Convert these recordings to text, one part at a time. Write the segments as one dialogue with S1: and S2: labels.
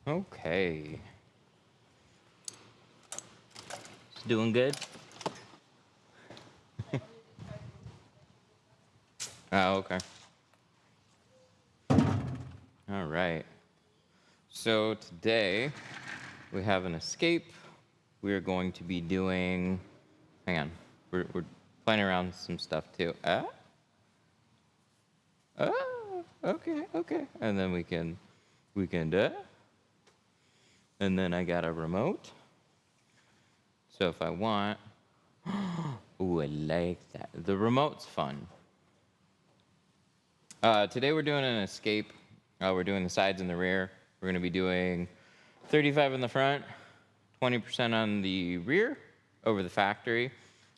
S1: Okay. It's doing good? Oh, okay. All right. So today we have an escape. We are going to be doing. Hang on. We're playing around with some stuff too. Okay. And then we can. And then I got a remote. So if I want. Ooh, I like that. The remote's fun. Today we're doing an escape. We're doing the sides and the rear. We're going to be doing 35 in the front, 20% on the rear over the factory.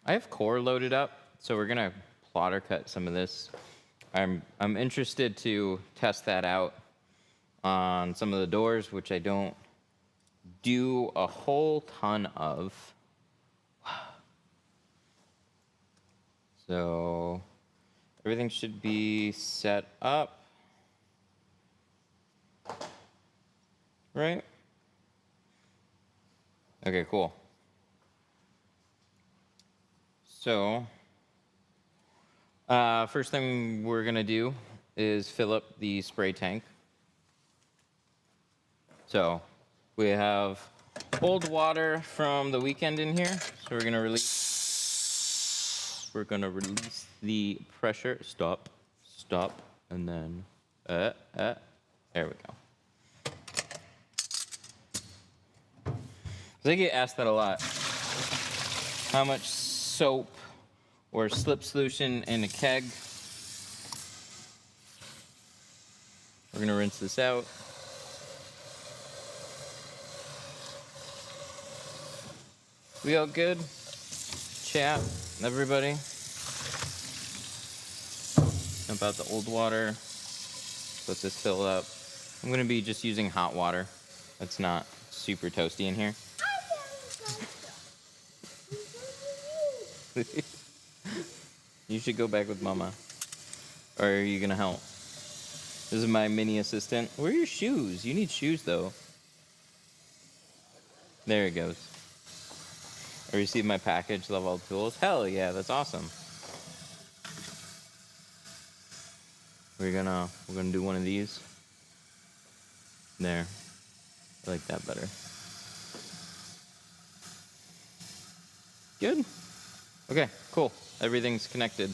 S1: I have core loaded up, so we're going to plotter cut some of this. I'm interested to test that out on some of the doors, which I don't do a whole ton of. So everything should be set up. Right? Okay, cool. So, first thing we're going to do is fill up the spray tank. So, we have old water from the weekend in here. So we're going to release the pressure. Stop, and then, there we go. I get asked that a lot. How much soap or slip solution in a keg? We're gonna rinse this out. We all good? Chat, everybody? About the old water. Let this fill up. I'm gonna be just using hot water. That's not super toasty in here. You should go back with Mama. Or are you gonna help? This is my mini assistant. Where are your shoes? You need shoes though. There it goes. I received my package, love all the tools. Hell yeah, that's awesome. We're gonna do one of these. There. I like that better. Good. Okay, cool. Everything's connected.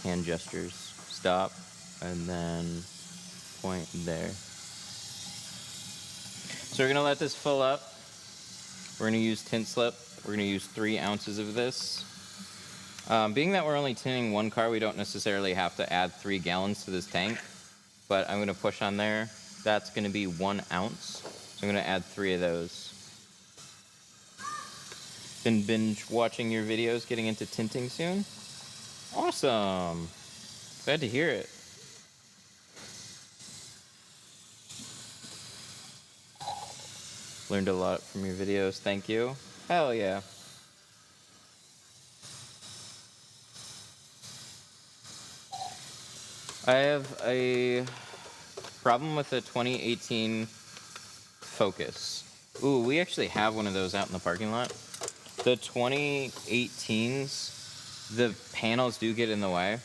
S1: Hand gestures. Stop. And then point there. So we're going to let this fill up. We're going to use tint slip. We're going to use 3 ounces of this. Being that we're only tinting one car, we don't necessarily have to add 3 gallons to this tank. But I'm going to push on there. That's going to be 1 ounce. So I'm going to add 3 of those. Been binge watching your videos, getting into tinting soon? Awesome. Glad to hear it. Learned a lot from your videos. Thank you. Hell yeah. I have a problem with the 2018 Focus. Ooh, we actually have one of those out in the parking lot. The 2018s, the panels do get in the way.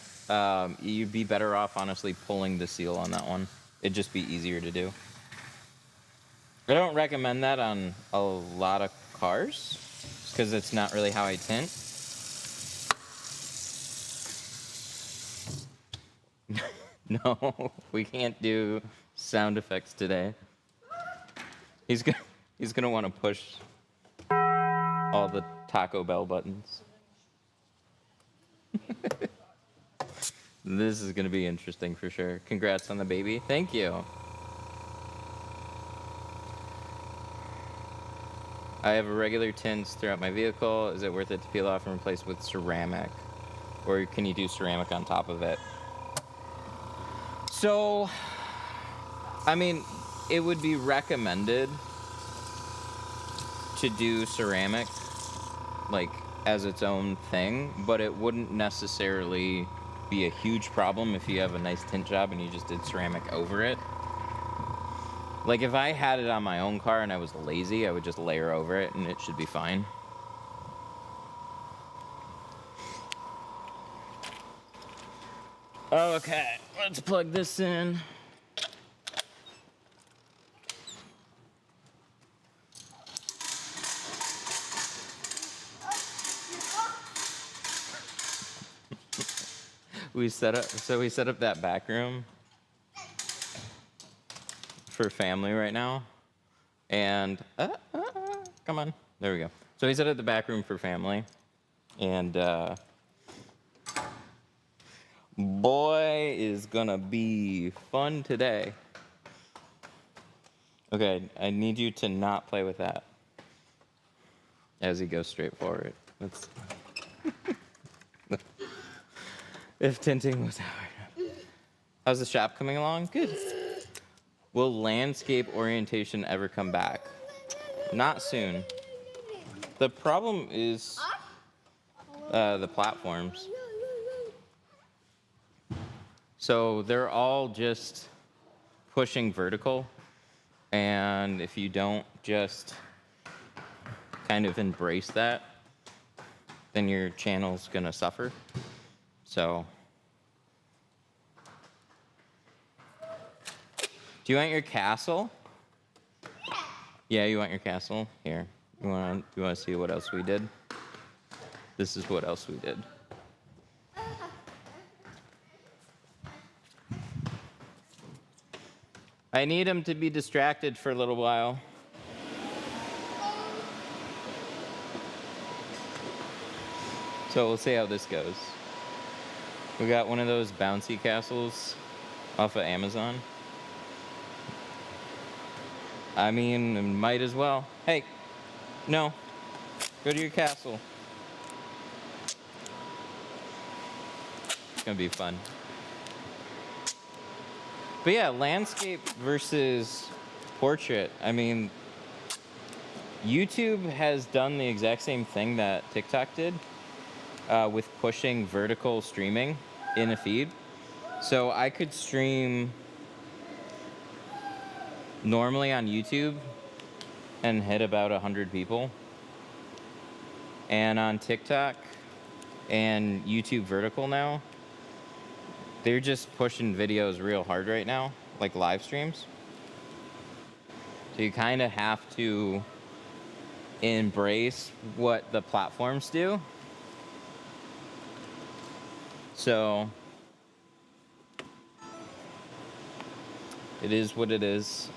S1: You'd be better off, honestly, pulling the seal on that one. It'd just be easier to do. I don't recommend that on a lot of cars, because it's not really how I tint. No, we can't do sound effects today. He's gonna want to push all the Taco Bell buttons. This is gonna be interesting for sure. Congrats on the baby. Thank you. I have regular tints throughout my vehicle. Is it worth it to peel off and replace with ceramic? Or can you do ceramic on top of it? So, I mean, it would be recommended to do ceramic, like, as its own thing, but it wouldn't necessarily be a huge problem if you have a nice tint job and you just did ceramic over it. Like if I had it on my own car and I was lazy, I would just layer over it and it should be fine. Okay, let's plug this in. We set up that back room for family right now. And come on, there we go. So we set up the back room for family, and boy is gonna be fun today. Okay, I need you to not play with that as he goes straight forward. Let's if tinting was hard. How's the shop coming along? Good. Will landscape orientation ever come back? Not soon. The problem is the platforms. So they're all just pushing vertical, and if you don't just kind of embrace that, then your channel's gonna suffer. So, do you want your castle? Yeah, you want your castle? Here. You want to see what else we did? This is what else we did. I need him to be distracted for a little while. So we'll see how this goes. We got one of those bouncy castles off of Amazon. I mean, might as well. Hey, no, go to your castle. It's gonna be fun. But yeah, landscape versus portrait. I mean, YouTube has done the exact same thing that TikTok did with pushing vertical streaming in a feed. So I could stream normally on YouTube and hit about 100 people. And on TikTok and YouTube vertical now, they're just pushing videos real hard right now, like live streams. So you kind of have to embrace what the platforms do. So it is what it is.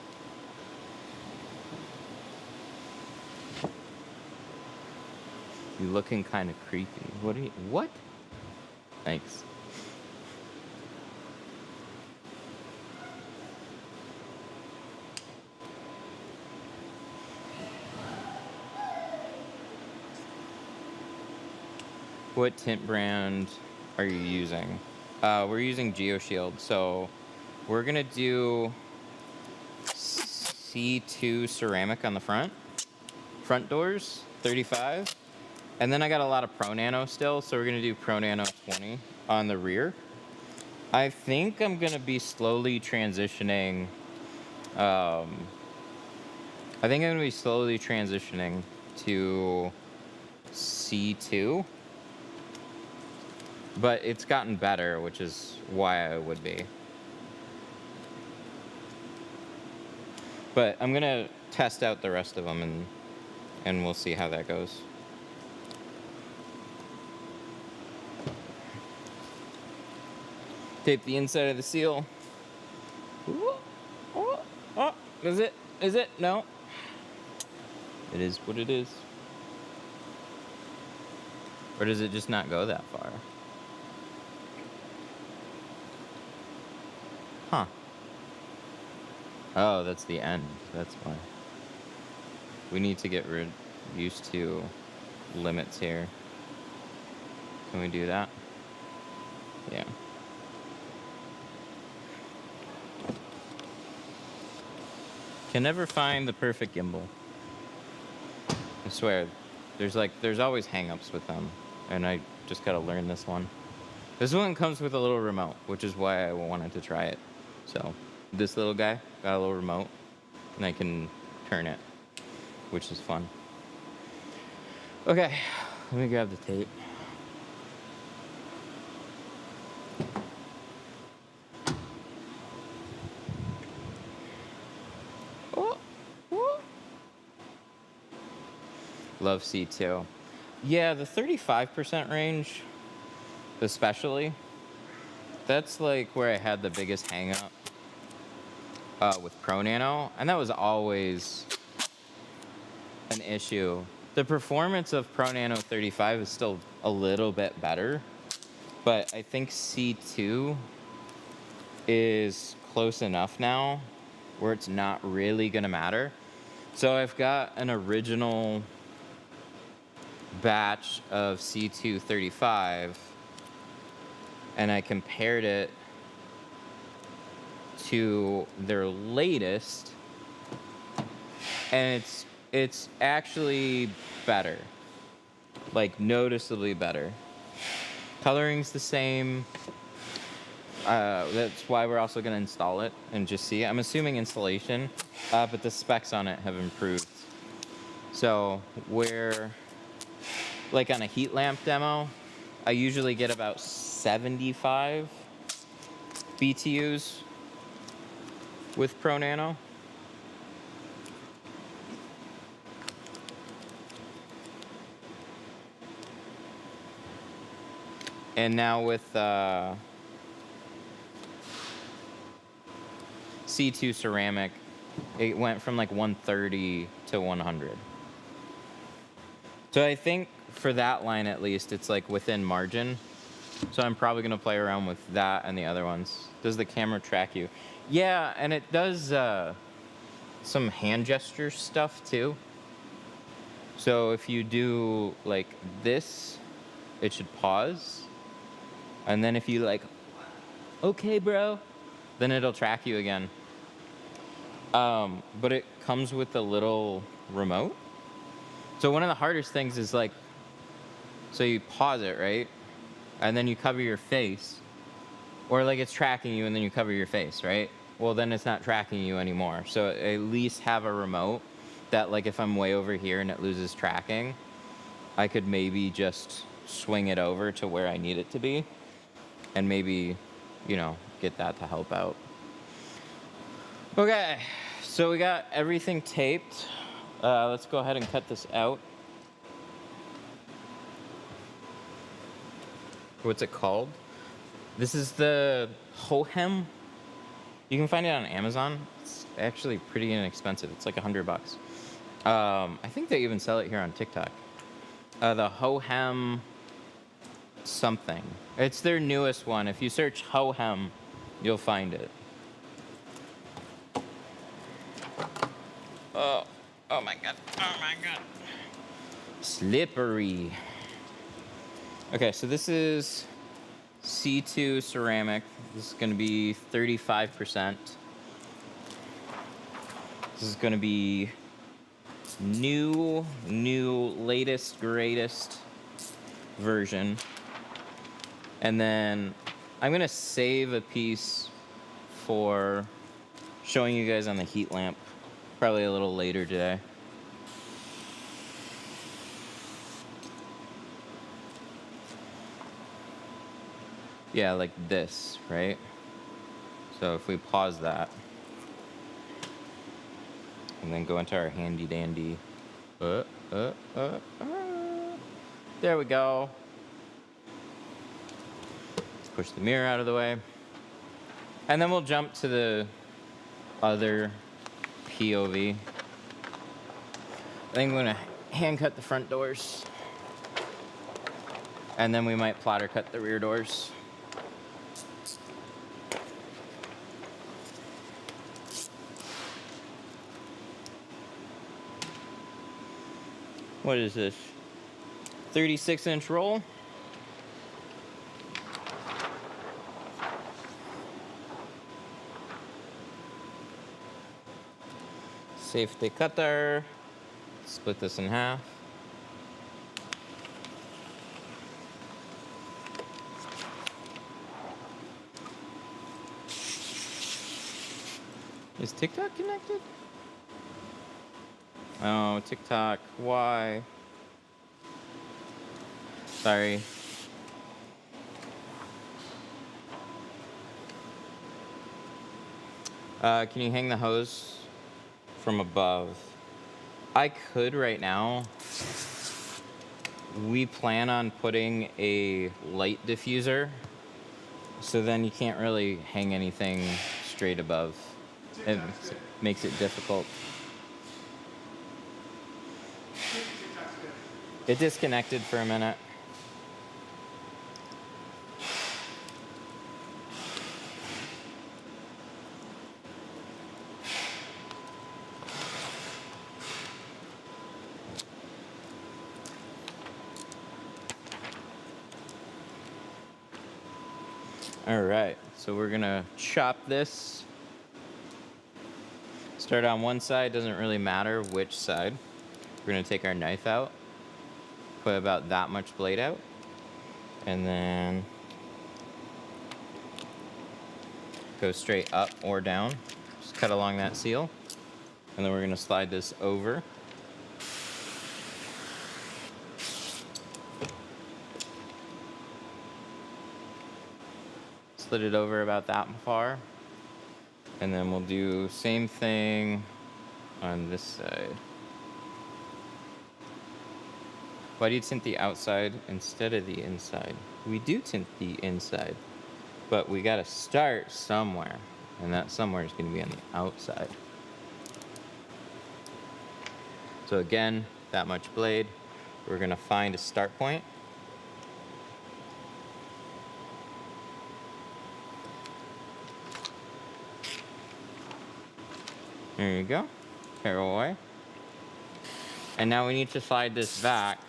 S1: You're looking kind of creepy. What? Thanks. What tint brand are you using? We're using GeoShield. So we're gonna do C2 ceramic on the front doors, 35. And then I got a lot of Pro Nano still, so we're gonna do Pro Nano 20 on the rear. I think I'm gonna be slowly transitioning. To C2. But it's gotten better, which is why I would be. But I'm gonna test out the rest of them and we'll see how that goes. Tape the inside of the seal. Is it? Is it? No. It is what it is. Or does it just not go that far? Huh. Oh, that's the end. That's why. We need to get used to limits here. Can we do that? Yeah. Can never find the perfect gimbal. I swear, there's always hang-ups with them, and I just gotta learn this one. This one comes with a little remote, which is why I wanted to try it. So, this little guy got a little remote. and I can turn it, which is fun. Okay, let me grab the tape. Oh, oh. Love C2. Yeah, the 35% range, especially, that's like where I had the biggest hang up with Pro Nano, and that was always an issue. The performance of Pro Nano 35 is still a little bit better, but I think C2 is close enough now where it's not really gonna matter. So I've got an original batch of C2 35, and I compared it to their latest, and it's actually better, like noticeably better. Coloring's the same. That's why we're also going to install it and just see. I'm assuming installation, but the specs on it have improved. So where, like on a heat lamp demo, I usually get about 75 BTUs with Pro Nano. And now with C2 ceramic, it went from like 130 to 100. So I think for that line at least, it's like within margin. So I'm probably gonna play around with that and the other ones. Does the camera track you? Yeah, and it does some hand gesture stuff too. So if you do like this, it should pause. And then if you like, okay, bro, then it'll track you again. But it comes with a little remote. So one of the hardest things is like, so you pause it, right? And then you cover your face. Or like it's tracking you and then you cover your face, right? Well, then it's not tracking you anymore. So at least have a remote that like if I'm way over here and it loses tracking, I could maybe just swing it over to where I need it to be. And maybe, you know, get that to help out. Okay, so we got everything taped. Let's go ahead and cut this out. What's it called? This is the Hohem. You can find it on Amazon. It's actually pretty inexpensive. It's like $100. I think they even sell it here on TikTok. The Hohem something. It's their newest one. If you search Hohem, you'll find it. Oh my god. Oh my god. Slippery. Okay, so this is C2 ceramic. This is going to be 35%. This is going to be new, latest, greatest version. And then I'm going to save a piece for showing you guys on the heat lamp, probably a little later today. Yeah, like this, right? So if we pause that, and then go into our handy dandy, there we go. Push the mirror out of the way. And then we'll jump to the other POV. I think I'm gonna hand cut the front doors. And then we might plotter cut the rear doors. What is this? 36-inch roll. Safety cutter. Split this in half. Is TikTok connected? Oh, TikTok, why? Sorry. Can you hang the hose from above? I could right now. We plan on putting a light diffuser, so then you can't really hang anything straight above. It makes it difficult. It disconnected for a minute. All right, so we're gonna chop this. Start on one side, doesn't really matter which side. We're gonna take our knife out, put about that much blade out, and then go straight up or down. Just cut along that seal, and then we're gonna slide this over. Slid it over about that far, and then we'll do same thing on this side. Why do you tint the outside instead of the inside? We do tint the inside, but we gotta start somewhere, and that somewhere is gonna be on the outside. So again, that much blade, we're gonna find a start point. There you go, tear away. And now we need to slide this back.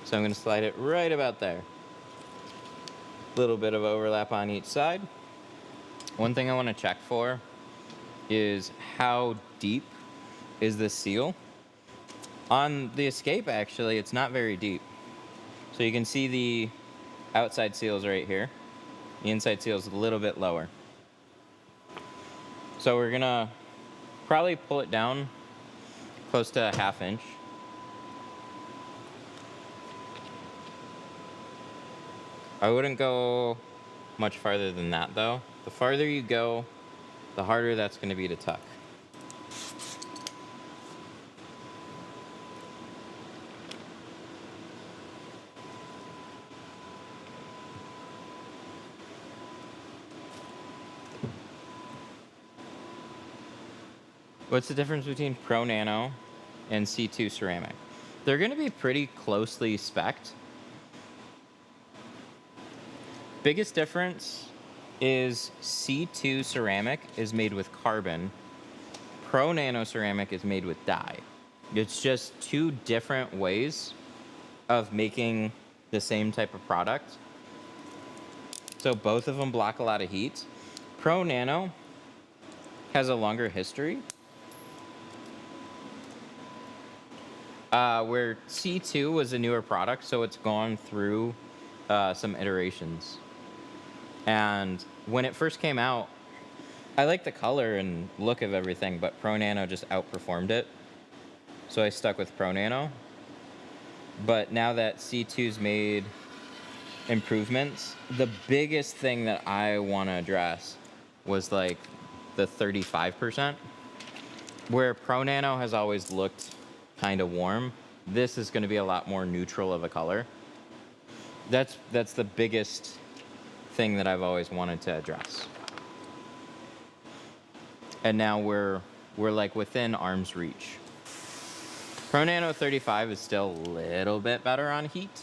S1: So I'm gonna slide it right about there. Little bit of overlap on each side. One thing I wanna check for is how deep is the seal. On the Escape, actually, it's not very deep. So you can see the outside seals right here. The inside seal is a little bit lower. So we're gonna probably pull it down close to a 1/2 inch. I wouldn't go much farther than that though. The farther you go, the harder that's gonna be to tuck. What's the difference between Pro Nano and C2 ceramic? They're gonna be pretty closely spec'd. Biggest difference is C2 ceramic is made with carbon. Pro Nano ceramic is made with dye. It's just two different ways of making the same type of product. So both of them block a lot of heat. Pro Nano has a longer history, where C2 was a newer product, so it's gone through some iterations. And when it first came out, I liked the color and look of everything, but Pro Nano just outperformed it. So I stuck with Pro Nano. But now that C2's made improvements, the biggest thing that I want to address was like the 35%, where Pro Nano has always looked kind of warm. This is going to be a lot more neutral of a color. That's the biggest thing that I've always wanted to address. And now we're like within arm's reach. Pro Nano 35 is still a little bit better on heat,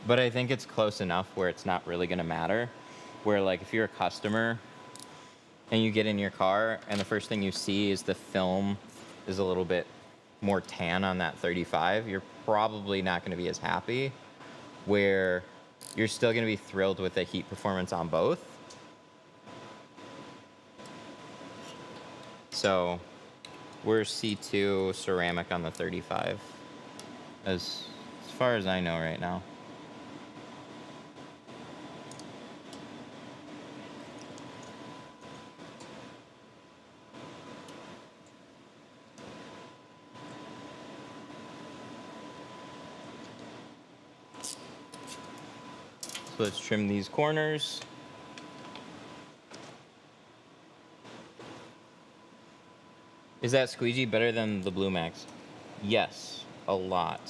S1: but I think it's close enough where it's not really gonna matter. Where like if you're a customer and you get in your car and the first thing you see is the film is a little bit more tan on that 35, you're probably not gonna be as happy, where you're still gonna be thrilled with the heat performance on both. So we're C2 ceramic on the 35, as far as I know right now. let's trim these corners. Is that squeegee better than the Blue Max? Yes, a lot.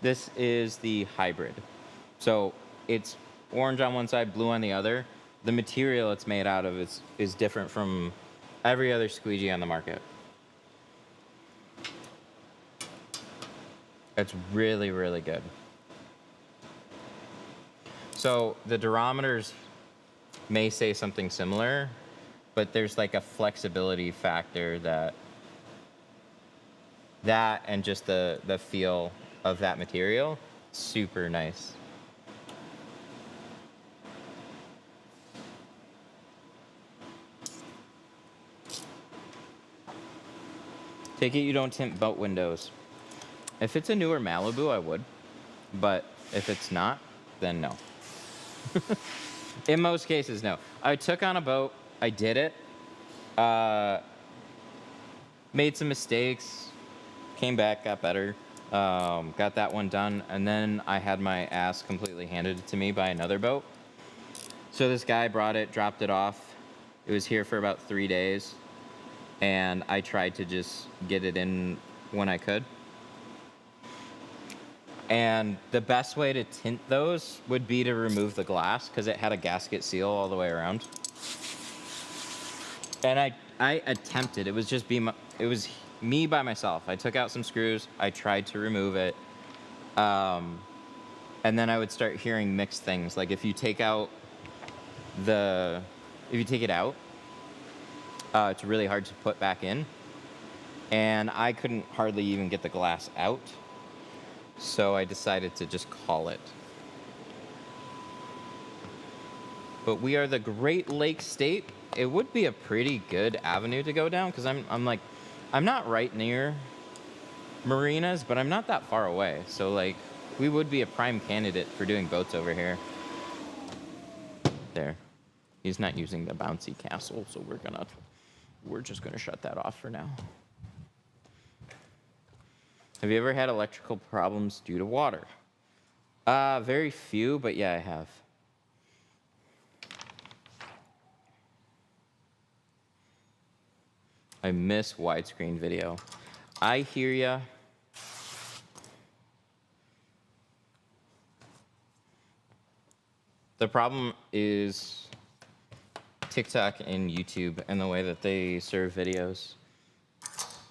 S1: This is the hybrid. So it's orange on one side, blue on the other. The material it's made out of is different from every other squeegee on the market. It's really, really good. So the durometers may say something similar, but there's like a flexibility factor that and just the feel of that material, super nice. Take it you don't tint boat windows. If it's a newer Malibu, I would, but if it's not, then no. In most cases, no. I took on a boat, I did it, made some mistakes, came back, got better, got that one done, and then I had my ass completely handed to me by another boat. So this guy brought it, dropped it off. It was here for about 3 days, and I tried to just get it in when I could. And the best way to tint those would be to remove the glass, because it had a gasket seal all the way around. And I attempted. It was just me by myself. I took out some screws. I tried to remove it. And then I would start hearing mixed things. Like if you take out it out, it's really hard to put back in. And I couldn't hardly even get the glass out. So I decided to just call it. But we are the Great Lakes state. It would be a pretty good avenue to go down, because I'm not right near marinas, but I'm not that far away. So like we would be a prime candidate for doing boats over here. There. He's not using the bouncy castle, so we're just gonna shut that off for now. Have you ever had electrical problems due to water? Very few, but yeah, I have. I miss widescreen video. I hear ya. The problem is TikTok and YouTube and the way that they serve videos.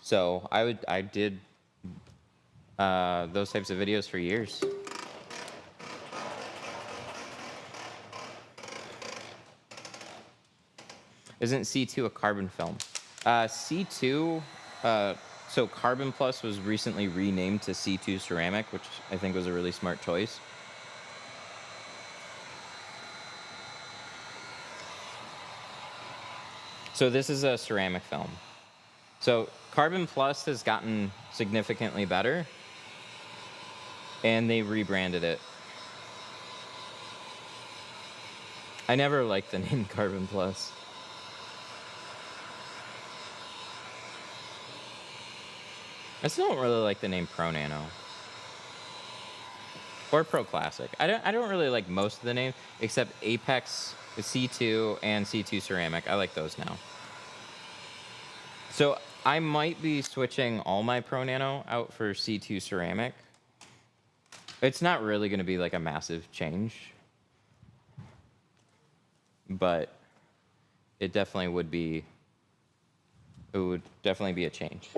S1: So I did those types of videos for years. Isn't C2 a carbon film? C2, so Carbon Plus was recently renamed to C2 Ceramic, which I think was a really smart choice. So this is a ceramic film. So Carbon Plus has gotten significantly better, and they rebranded it. I never liked the name Carbon Plus. I still don't really like the name Pro Nano. Or Pro Classic. I don't really like most of the names, except Apex, C2, and C2 Ceramic. I like those now. So I might be switching all my Pro Nano out for C2 Ceramic. It's not really going to be like a massive change, but it definitely would be. It would definitely be a change.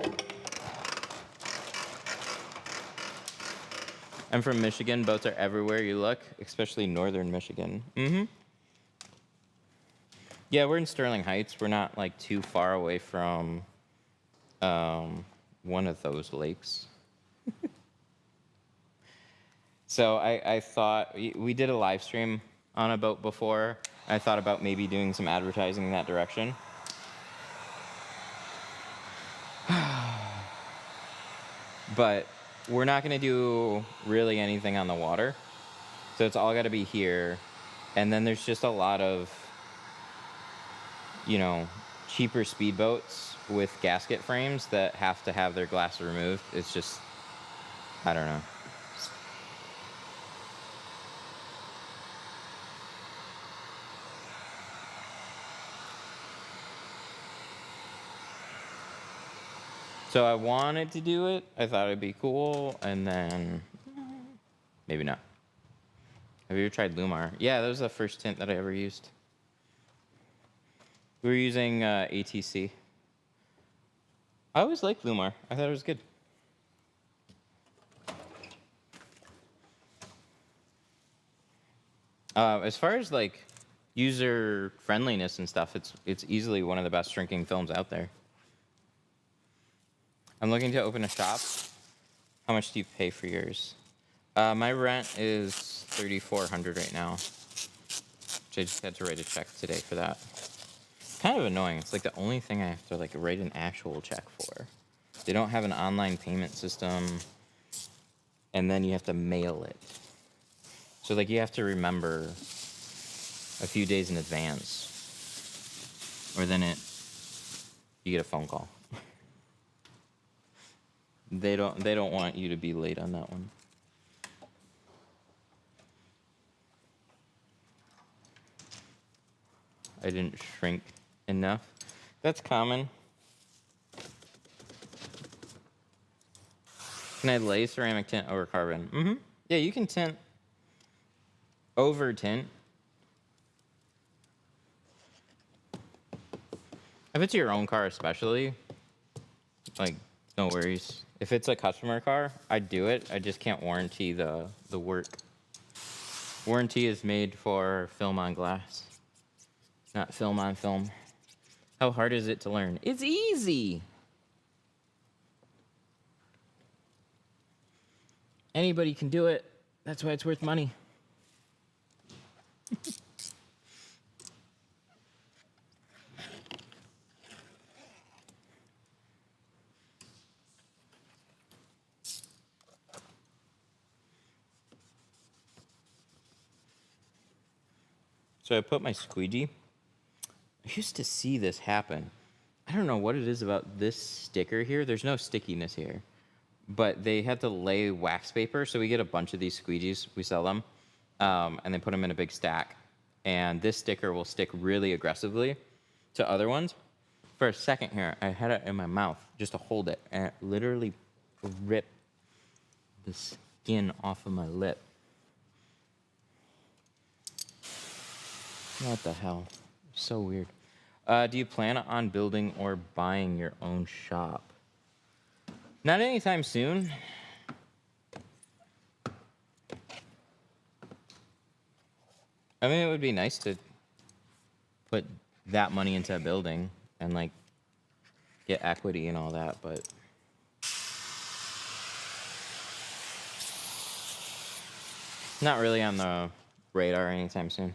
S1: I'm from Michigan. Boats are everywhere you look, especially northern Michigan. Mm-hmm. Yeah, we're in Sterling Heights. We're not like too far away from one of those lakes. So I thought, we did a live stream on a boat before. I thought about maybe doing some advertising in that direction. But we're not going to do really anything on the water. So it's all got to be here. And then there's just a lot of, cheaper speedboats with gasket frames that have to have their glass removed. It's just I don't know. So I wanted to do it. I thought it'd be cool, and then maybe not. Have you ever tried Lumar? Yeah, that was the first tint that I ever used. We were using ATC. I always liked Lumar. I thought it was good. As far as like user friendliness and stuff, it's easily one of the best shrinking films out there. I'm looking to open a shop. How much do you pay for yours? My rent is $3,400 right now. Which I just had to write a check today for that. Kind of annoying. It's like the only thing I have to like write an actual check for. They don't have an online payment system, and then you have to mail it. So like you have to remember a few days in advance, or then you get a phone call. They don't want you to be late on that one. I didn't shrink enough. That's common. Can I lay ceramic tint over carbon? Mm-hmm. Yeah, you can tint over tint. If it's your own car especially, like, no worries. If it's a customer car, I'd do it. I just can't warranty the work. Warranty is made for film on glass, not film on film. How hard is it to learn? It's easy. Anybody can do it. That's why it's worth money. So I put my squeegee. I used to see this happen. I don't know what it is about this sticker here. There's no stickiness here. But they had to lay wax paper, so we get a bunch of these squeegees. We sell them, and they put them in a big stack. And this sticker will stick really aggressively to other ones. For a second here, I had it in my mouth just to hold it, and it literally ripped the skin off of my lip. What the hell? So weird. Do you plan on building or buying your own shop? Not anytime soon. I mean, it would be nice to put that money into a building and, like, get equity and all that, but not really on the radar anytime soon.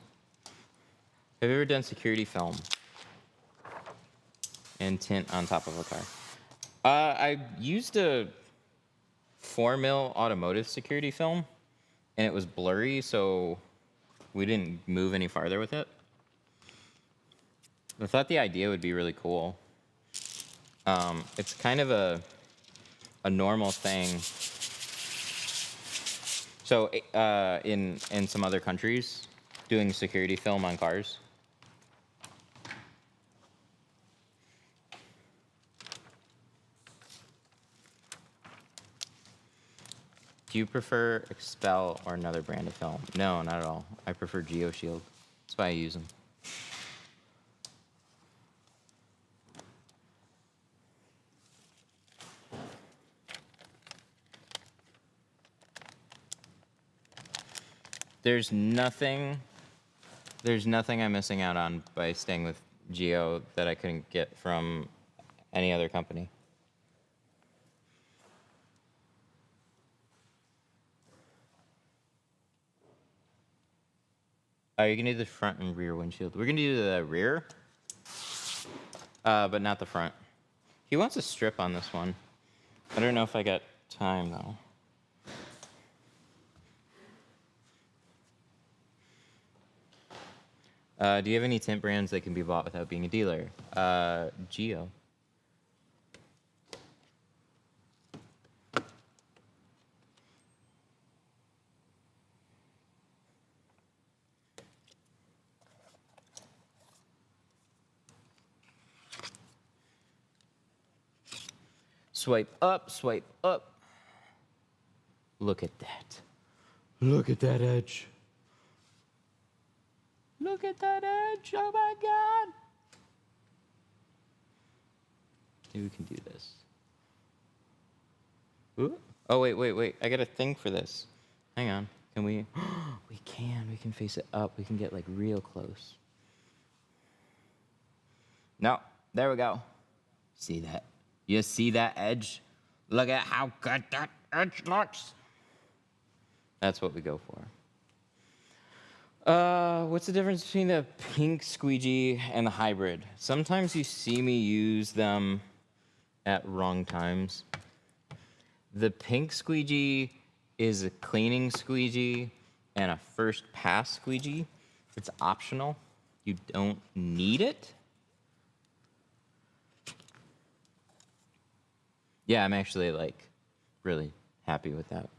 S1: Have you ever done security film and tint on top of a car? I used a 4mm automotive security film, and it was blurry, so we didn't move any farther with it. I thought the idea would be really cool. It's kind of a normal thing. So in some other countries, doing security film on cars. Do you prefer Expel or another brand of film? No, not at all. I prefer GeoShield. That's why I use them. There's nothing I'm missing out on by staying with Geo that I couldn't get from any other company. You can do the front and rear windshield. We're gonna do the rear, but not the front. He wants a strip on this one. I don't know if I got time though. Do you have any tint brands that can be bought without being a dealer? Geo. Swipe up, swipe up. Look at that. Look at that edge. Look at that edge. Oh my God. Maybe we can do this. Ooh. Oh, wait. I got a thing for this. Hang on. Can we? We can. We can face it up. We can get like real close. No. There we go. See that? You see that edge? Look at how good that edge looks. That's what we go for. What's the difference between the pink squeegee and the hybrid? Sometimes you see me use them at wrong times. The pink squeegee is a cleaning squeegee and a first pass squeegee. It's optional. You don't need it. Yeah, I'm actually like really happy with that.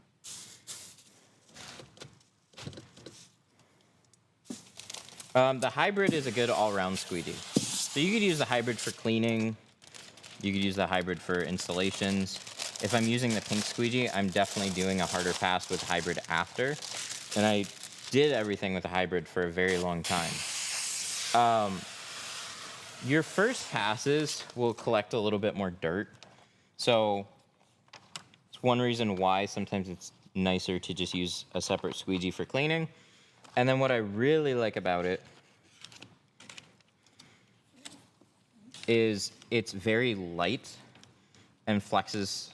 S1: The hybrid is a good all-round squeegee. So you could use the hybrid for cleaning. You could use the hybrid for installations. If I'm using the pink squeegee, I'm definitely doing a harder pass with hybrid after. And I did everything with the hybrid for a very long time. Your first passes will collect a little bit more dirt. So it's one reason why sometimes it's nicer to just use a separate squeegee for cleaning. And then what I really like about it is it's very light and flexes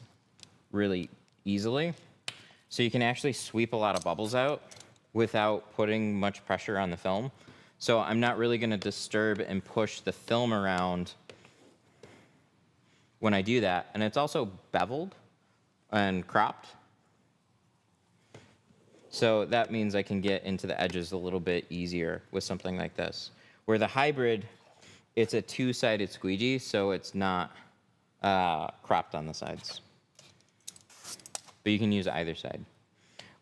S1: really easily. So you can actually sweep a lot of bubbles out without putting much pressure on the film. So I'm not really going to disturb and push the film around when I do that. And it's also beveled and cropped. So that means I can get into the edges a little bit easier with something like this. Where the hybrid, it's a two-sided squeegee, so it's not cropped on the sides. But you can use either side.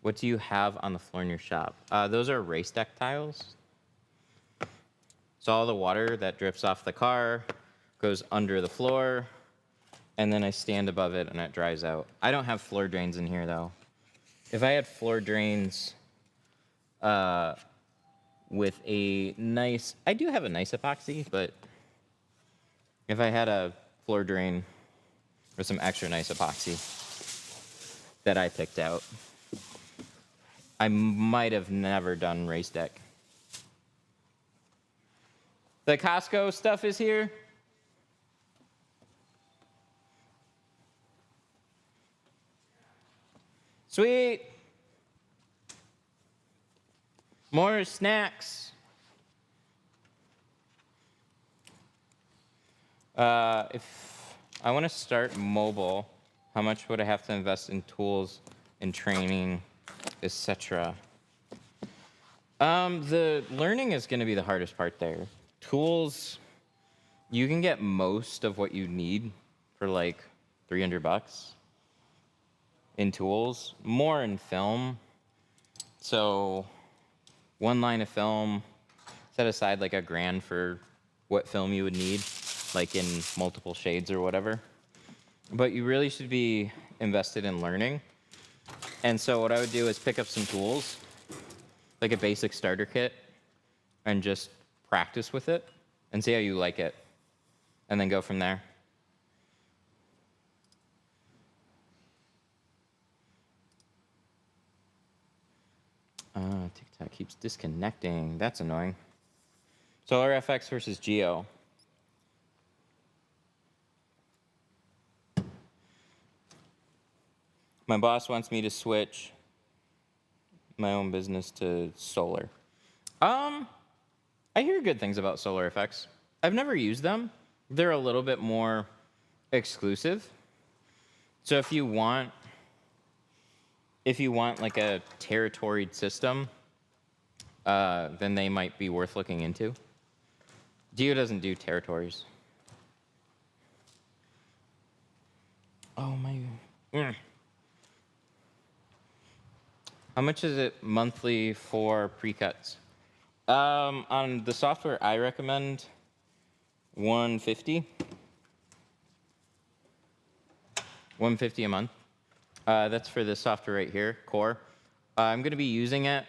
S1: What do you have on the floor in your shop? Those are race deck tiles. So all the water that drips off the car goes under the floor, and then I stand above it and it dries out. I don't have floor drains in here though. If I had floor drains with a nice, I do have a nice epoxy, but if I had a floor drain with some extra nice epoxy that I picked out, I might have never done race deck. The Costco stuff is here. Sweet. More snacks. If I want to start mobile, how much would I have to invest in tools and training, etc.? The learning is going to be the hardest part there. Tools, you can get most of what you need for like $300 in tools, more in film. So one line of film, set aside like $1,000 for what film you would need, like in multiple shades or whatever. But you really should be invested in learning. And so what I would do is pick up some tools, like a basic starter kit, and just practice with it and see how you like it, and then go from there. TikTok keeps disconnecting. That's annoying. Solar FX versus Geo. My boss wants me to switch my own business to solar. I hear good things about Solar Effects. I've never used them. They're a little bit more exclusive. So if you want like a territoried system, then they might be worth looking into. Geo doesn't do territories. Oh my. How much is it monthly for pre-cuts? On the software I recommend, $150. $150 a month. That's for this software right here, Core. I'm going to be using it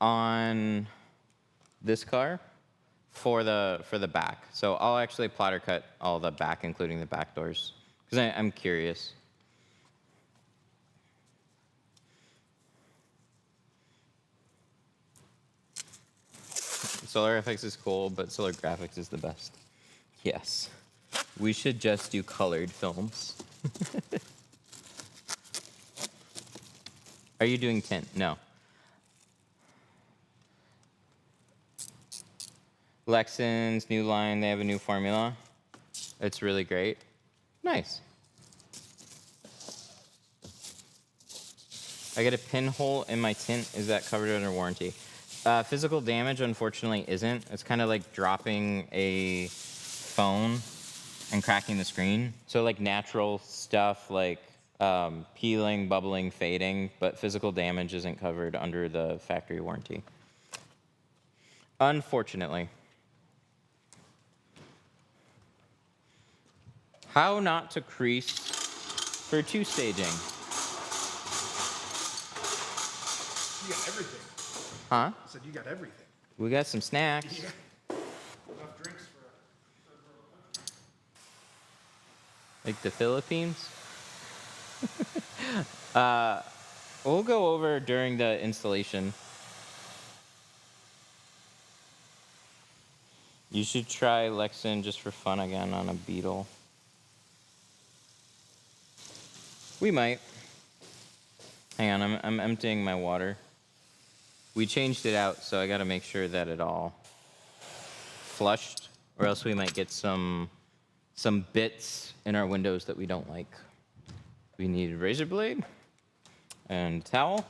S1: on this car for the back. So I'll actually plotter cut all the back, including the back doors, because I'm curious. Solar FX is cool, but Solar Graphics is the best. Yes. We should just do colored films. Are you doing tint? No. Lexin's new line, they have a new formula. It's really great. Nice. I get a pinhole in my tint. Is that covered under warranty? Physical damage, unfortunately, isn't. It's kind of like dropping a phone and cracking the screen. So like natural stuff like peeling, bubbling, fading, but physical damage isn't covered under the factory warranty. Unfortunately. How not to crease for two staging?
S2: You got everything.
S1: Huh?
S2: I said you got everything.
S1: We got some snacks.
S2: Yeah. Enough drinks for
S1: Like the Philippines? We'll go over during the installation. You should try Lexin just for fun again on a Beetle. We might. Hang on, I'm emptying my water. We changed it out, so I gotta make sure that it all flushed, or else we might get some bits in our windows that we don't like. We need a razor blade and a towel,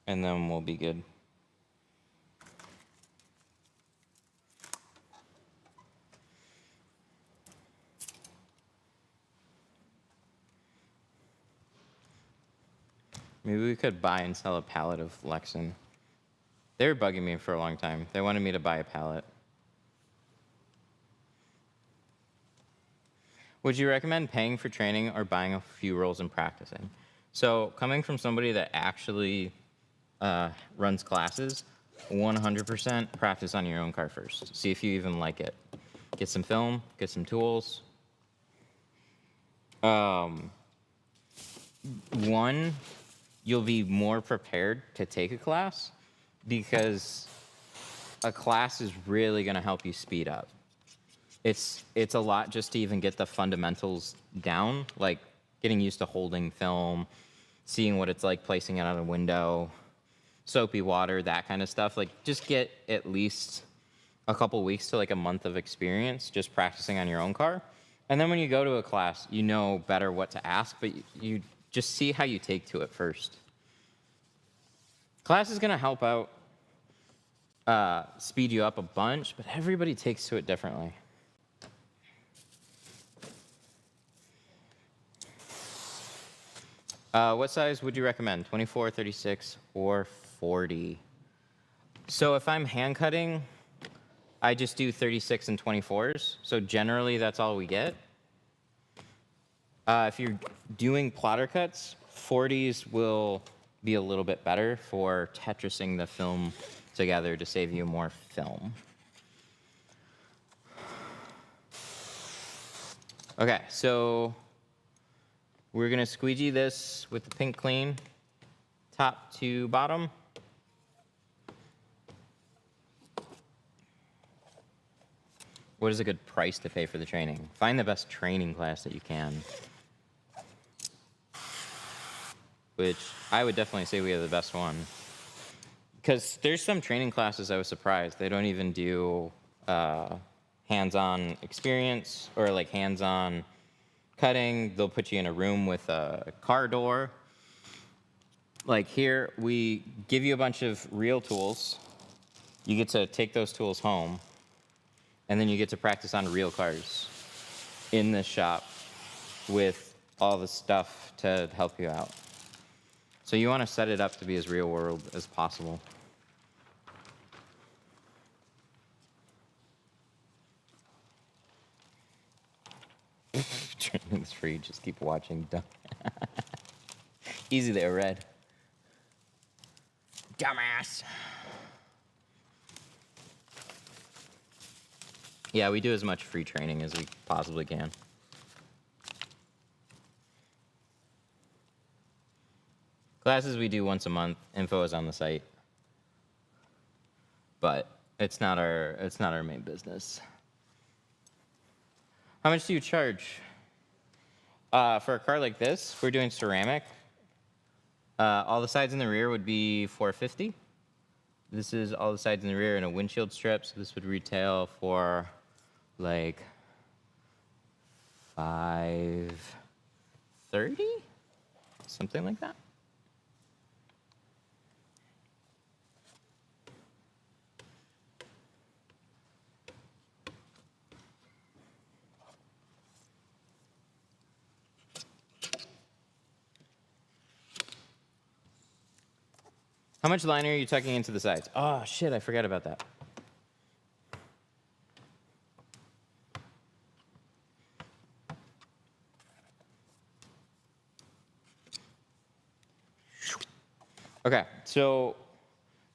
S1: and then we'll be good. Maybe we could buy and sell a pallet of Lexin. They were bugging me for a long time. They wanted me to buy a pallet. Would you recommend paying for training or buying a few rolls and practicing? So coming from somebody that actually runs classes, 100% practice on your own car first. See if you even like it. Get some film, get some tools. One, you'll be more prepared to take a class because a class is really going to help you speed up. It's a lot just to even get the fundamentals down, like getting used to holding film, seeing what it's like placing it on a window, soapy water, that kind of stuff. Like just get at least a couple weeks to like a month of experience just practicing on your own car. And then when you go to a class, you know better what to ask, but you just see how you take to it first. Class is going to help out, speed you up a bunch, but everybody takes to it differently. What size would you recommend? 24, 36, or 40? So if I'm hand cutting, I just do 36 and 24s. So generally, that's all we get. If you're doing plotter cuts, 40s will be a little bit better for tetrising the film together to save you more film. Okay, so we're gonna squeegee this with the pink clean, top to bottom. What is a good price to pay for the training? Find the best training class that you can. Which I would definitely say we have the best one. Because there's some training classes I was surprised. They don't even do hands-on experience or like hands-on cutting. They'll put you in a room with a car door. Like here, we give you a bunch of real tools. You get to take those tools home, and then you get to practice on real cars in this shop with all the stuff to help you out. So you want to set it up to be as real world as possible. Training is free. Just keep watching. Easy there, Red. Dumbass. Yeah, we do as much free training as we possibly can. Classes we do once a month. Info is on the site. But it's not our main business. How much do you charge? For a car like this, we're doing ceramic. All the sides in the rear would be $450. This is all the sides in the rear and a windshield strip, so this would retail for like $530, something like that. How much liner are you tucking into the sides? Oh, shit, I forgot about that. Okay, so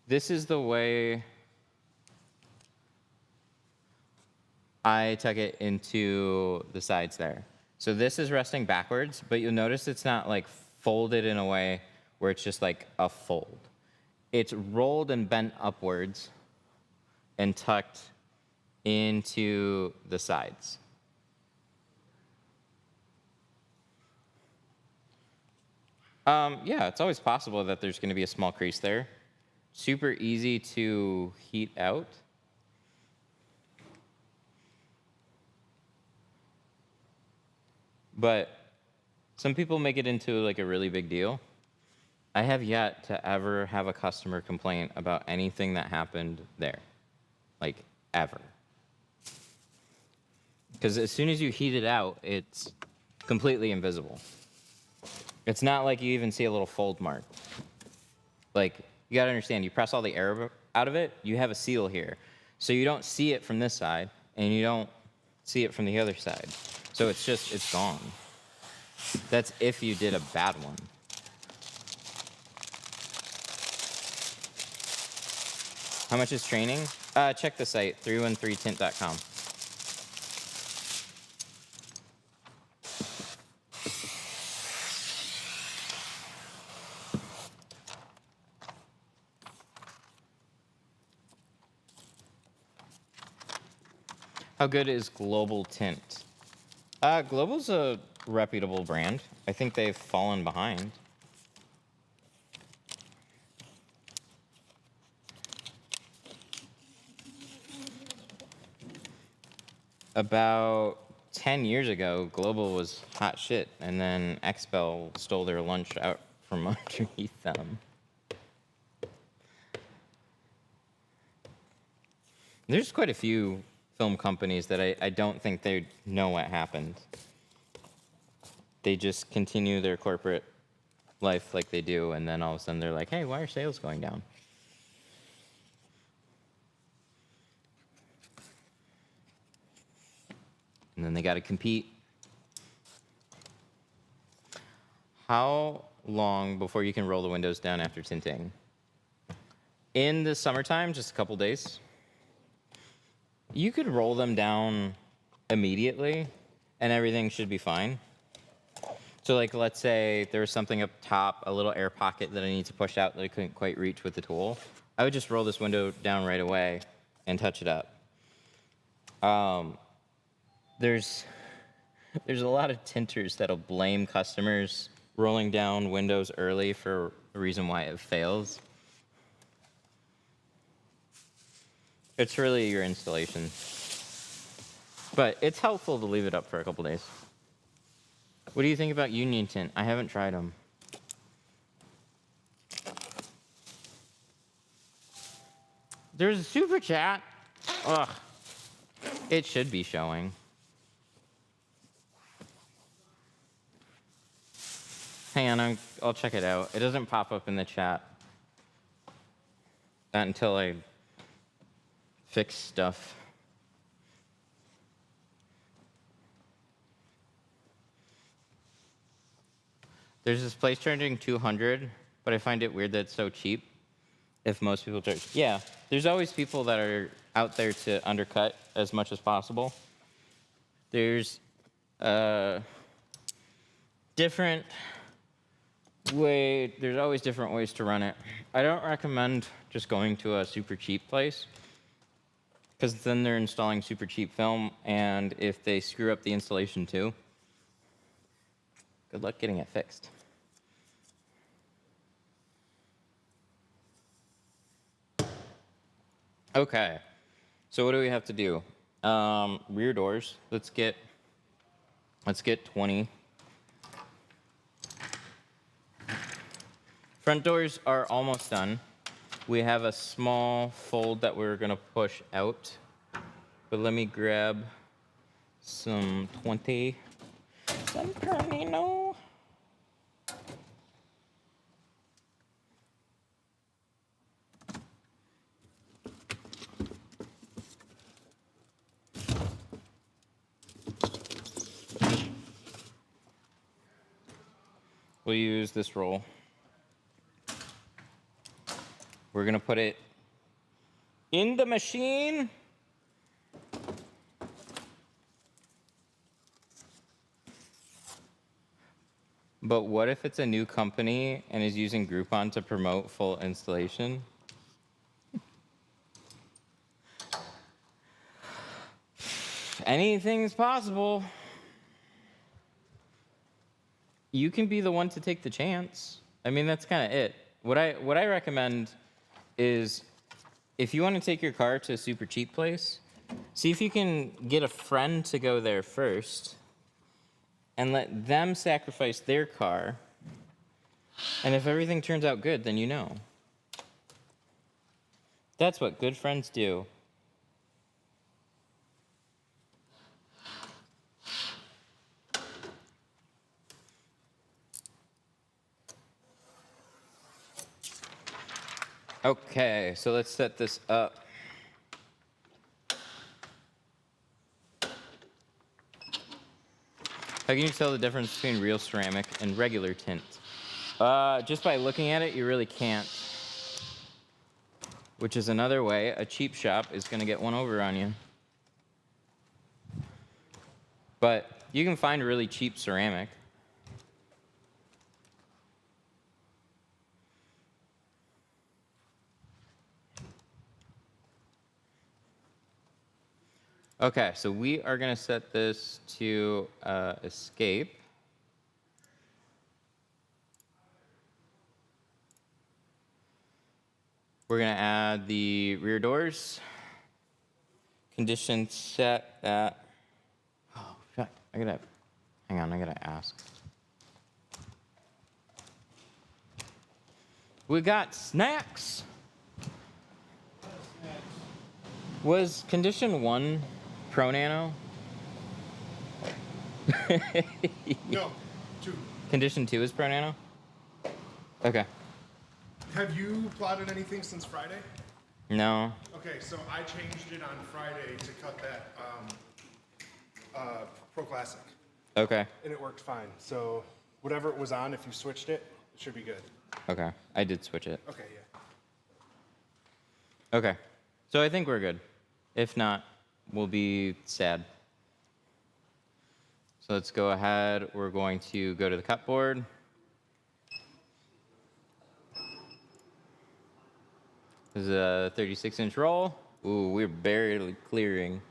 S1: this is the way I tuck it into the sides there. So this is resting backwards, but you'll notice it's not like folded in a way where it's just like a fold. It's rolled and bent upwards and tucked into the sides. Yeah, it's always possible that there's going to be a small crease there. Super easy to heat out. But some people make it into like a really big deal. I have yet to ever have a customer complain about anything that happened there. Like, ever. Because as soon as you heat it out, it's completely invisible. It's not like you even see a little fold mark. Like, you gotta understand, you press all the air out of it, you have a seal here. So you don't see it from this side, and you don't see it from the other side. So it's gone. That's if you did a bad one. How much is training? Check the site, 313tint.com. How good is Global Tint? Global's a reputable brand. I think they've fallen behind. About 10 years ago, Global was hot shit, and then Expel stole their lunch out from underneath them. There's quite a few film companies that I don't think they know what happened. They just continue their corporate life like they do, and then all of a sudden they're like, hey, why are sales going down? And then they got to compete. How long before you can roll the windows down after tinting? In the summertime, just a couple days. You could roll them down immediately, and everything should be fine. So like, let's say there was something up top, a little air pocket that I need to push out that I couldn't quite reach with the tool. I would just roll this window down right away and touch it up. There's a lot of tinters that'll blame customers rolling down windows early for a reason why it fails. It's really your installation. But it's helpful to leave it up for a couple days. What do you think about Union Tint? I haven't tried them. There's a super chat. Ugh. It should be showing. Hang on, I'll check it out. It doesn't pop up in the chat. Not until I fix stuff. There's this place charging $200, but I find it weird that it's so cheap. If most people charge, yeah, there's always people that are out there to undercut as much as possible. There's different there's always different ways to run it. I don't recommend just going to a super cheap place, because then they're installing super cheap film, and if they screw up the installation too, good luck getting it fixed. Okay, so what do we have to do? Rear doors. Let's get 20. Front doors are almost done. We have a small fold that we're gonna push out, but let me grab some 20. San Bernardino. We'll use this roll. We're gonna put it in the machine. But what if it's a new company and is using Groupon to promote full installation? Anything's possible. You can be the one to take the chance. I mean, that's kind of it. What I recommend is, if you want to take your car to a super cheap place, see if you can get a friend to go there first and let them sacrifice their car. And if everything turns out good, then you know. That's what good friends do. Okay, so let's set this up. How can you tell the difference between real ceramic and regular tint? Just by looking at it, you really can't. Which is another way a cheap shop is going to get one over on you. But you can find really cheap ceramic. Okay, so we are going to set this to escape. We're going to add the rear doors. Condition set at... Oh, shit. Hang on, I got to ask. We got snacks. Was condition 1 Pro Nano?
S2: No, 2.
S1: Condition 2 is Pro Nano? Okay.
S2: Have you plotted anything since Friday?
S1: No.
S2: Okay, so I changed it on Friday to cut that Pro Classic,
S1: Okay.
S2: and it worked fine. So whatever it was on, if you switched it, it should be good.
S1: Okay. I did switch it.
S2: Okay, yeah.
S1: Okay. So I think we're good. If not, we'll be sad. So let's go ahead. We're going to go to the cut board. This is a 36-inch roll. Ooh, we're barely clearing.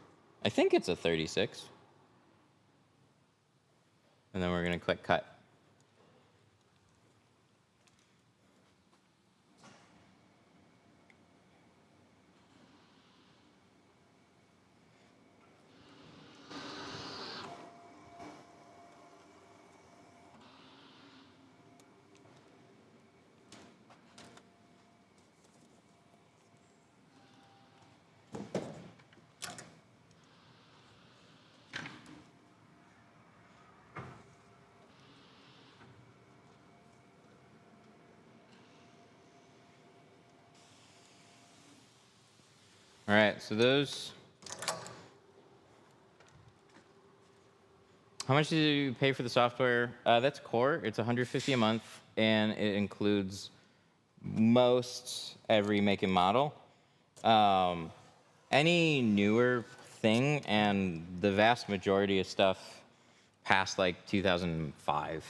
S1: I think it's a 36. And then we're going to click cut. All right, so those How much do you pay for the software? That's core. It's $150 a month, and it includes most every make and model. Any newer thing, and the vast majority of stuff past like 2005.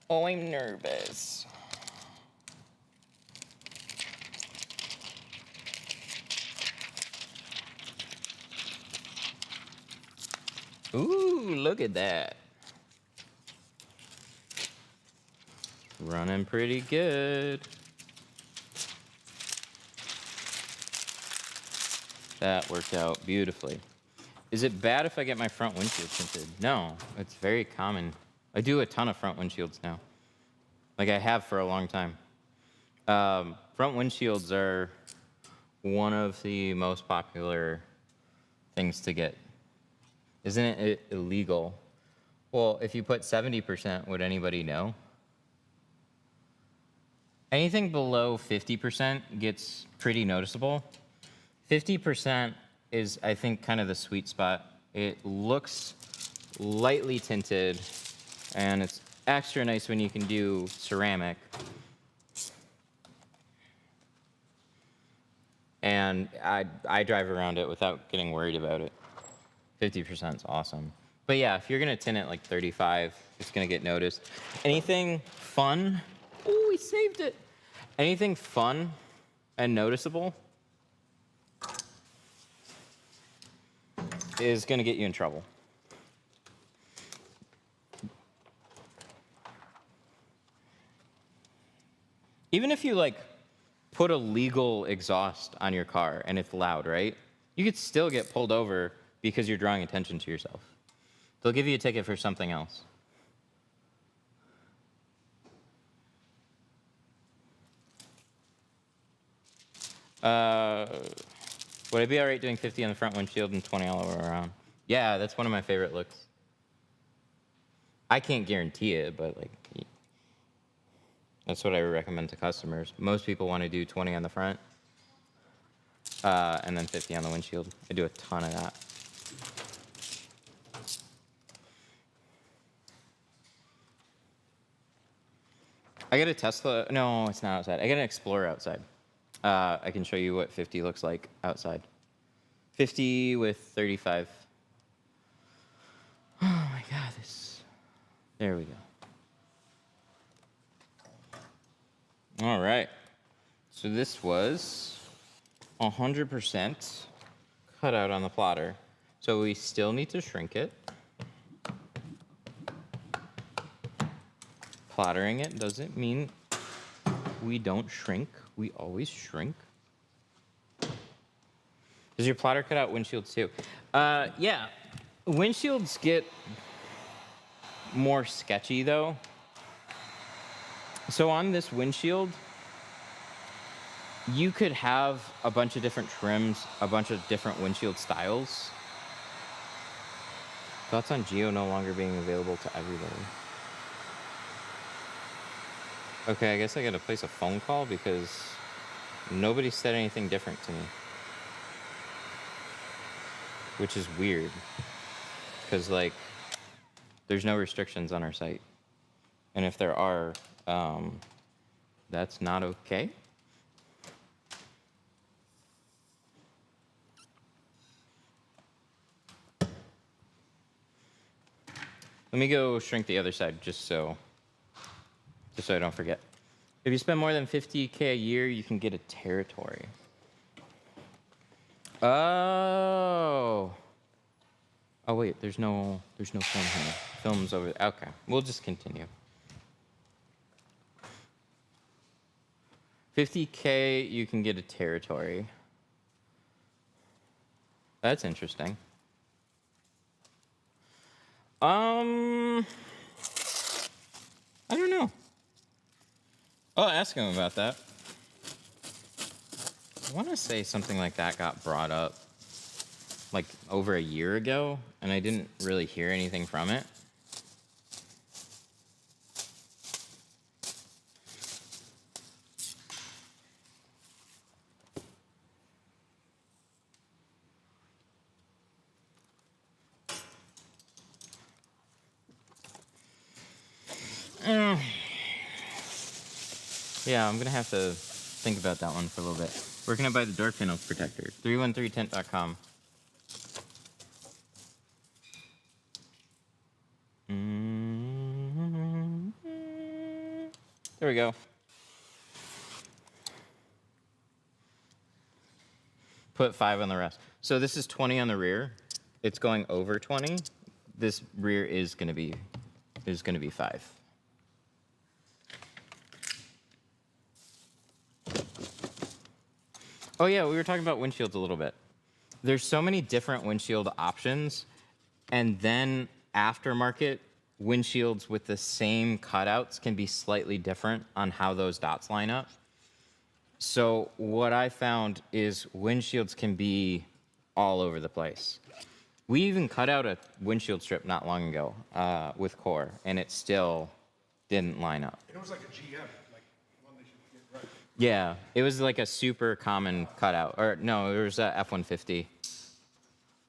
S1: Oh, I'm nervous. Ooh, look at that. Running pretty good. That worked out beautifully. Is it bad if I get my front windshield tinted? No, it's very common. I do a ton of front windshields now. Like I have for a long time. Front windshields are one of the most popular things to get. Isn't it illegal? Well, if you put 70%, would anybody know? Anything below 50% gets pretty noticeable. 50% is, I think, kind of the sweet spot. It looks lightly tinted, and it's extra nice when you can do ceramic. And I drive around it without getting worried about it. 50% is awesome. But yeah, if you're gonna tint it like 35, it's gonna get noticed. Anything fun? Oh, we saved it. Anything fun and noticeable is gonna get you in trouble. Even if you like put a legal exhaust on your car and it's loud, right? You could still get pulled over because you're drawing attention to yourself. They'll give you a ticket for something else. Would I be all right doing 50 on the front windshield and 20 all the way around? Yeah, that's one of my favorite looks. I can't guarantee it, but like, that's what I recommend to customers. Most people want to do 20 on the front, and then 50 on the windshield. I do a ton of that. I got a Tesla. No, it's not outside. I got an Explorer outside. I can show you what 50 looks like outside. 50 with 35. Oh my God, this. There we go. All right. So this was 100% cut out on the plotter. So we still need to shrink it. Plottering it doesn't mean we don't shrink. We always shrink. Does your plotter cut out windshields too? Yeah. Windshields get more sketchy though. So on this windshield, you could have a bunch of different trims, a bunch of different windshield styles. Thoughts on Geo no longer being available to everybody? Okay, I guess I gotta place a phone call because nobody said anything different to me. Which is weird. Because, like, there's no restrictions on our site. And if there are, that's not okay. Let me go shrink the other side just so I don't forget. If you spend more than $50K a year, you can get a territory. Oh. Oh wait, there's no film here. Film's over there. Okay, we'll just continue. 50K, you can get a territory. That's interesting. I don't know. I'll ask him about that. I want to say something like that got brought up like over a year ago, and I didn't really hear anything from it. Yeah, I'm gonna have to think about that one for a little bit. Where can I buy the door panel protector? 313tint.com. There we go. Put 5 on the rest. So this is 20 on the rear. It's going over 20. This rear is gonna be 5. Oh yeah, we were talking about windshields a little bit. There's so many different windshield options, and then aftermarket windshields with the same cutouts can be slightly different on how those dots line up. So what I found is windshields can be all over the place. We even cut out a windshield strip not long ago with Core, and it still didn't line up.
S2: It was like a GM, like one they should get right.
S1: Yeah, it was like a super common cutout. Or no, it was a F-150.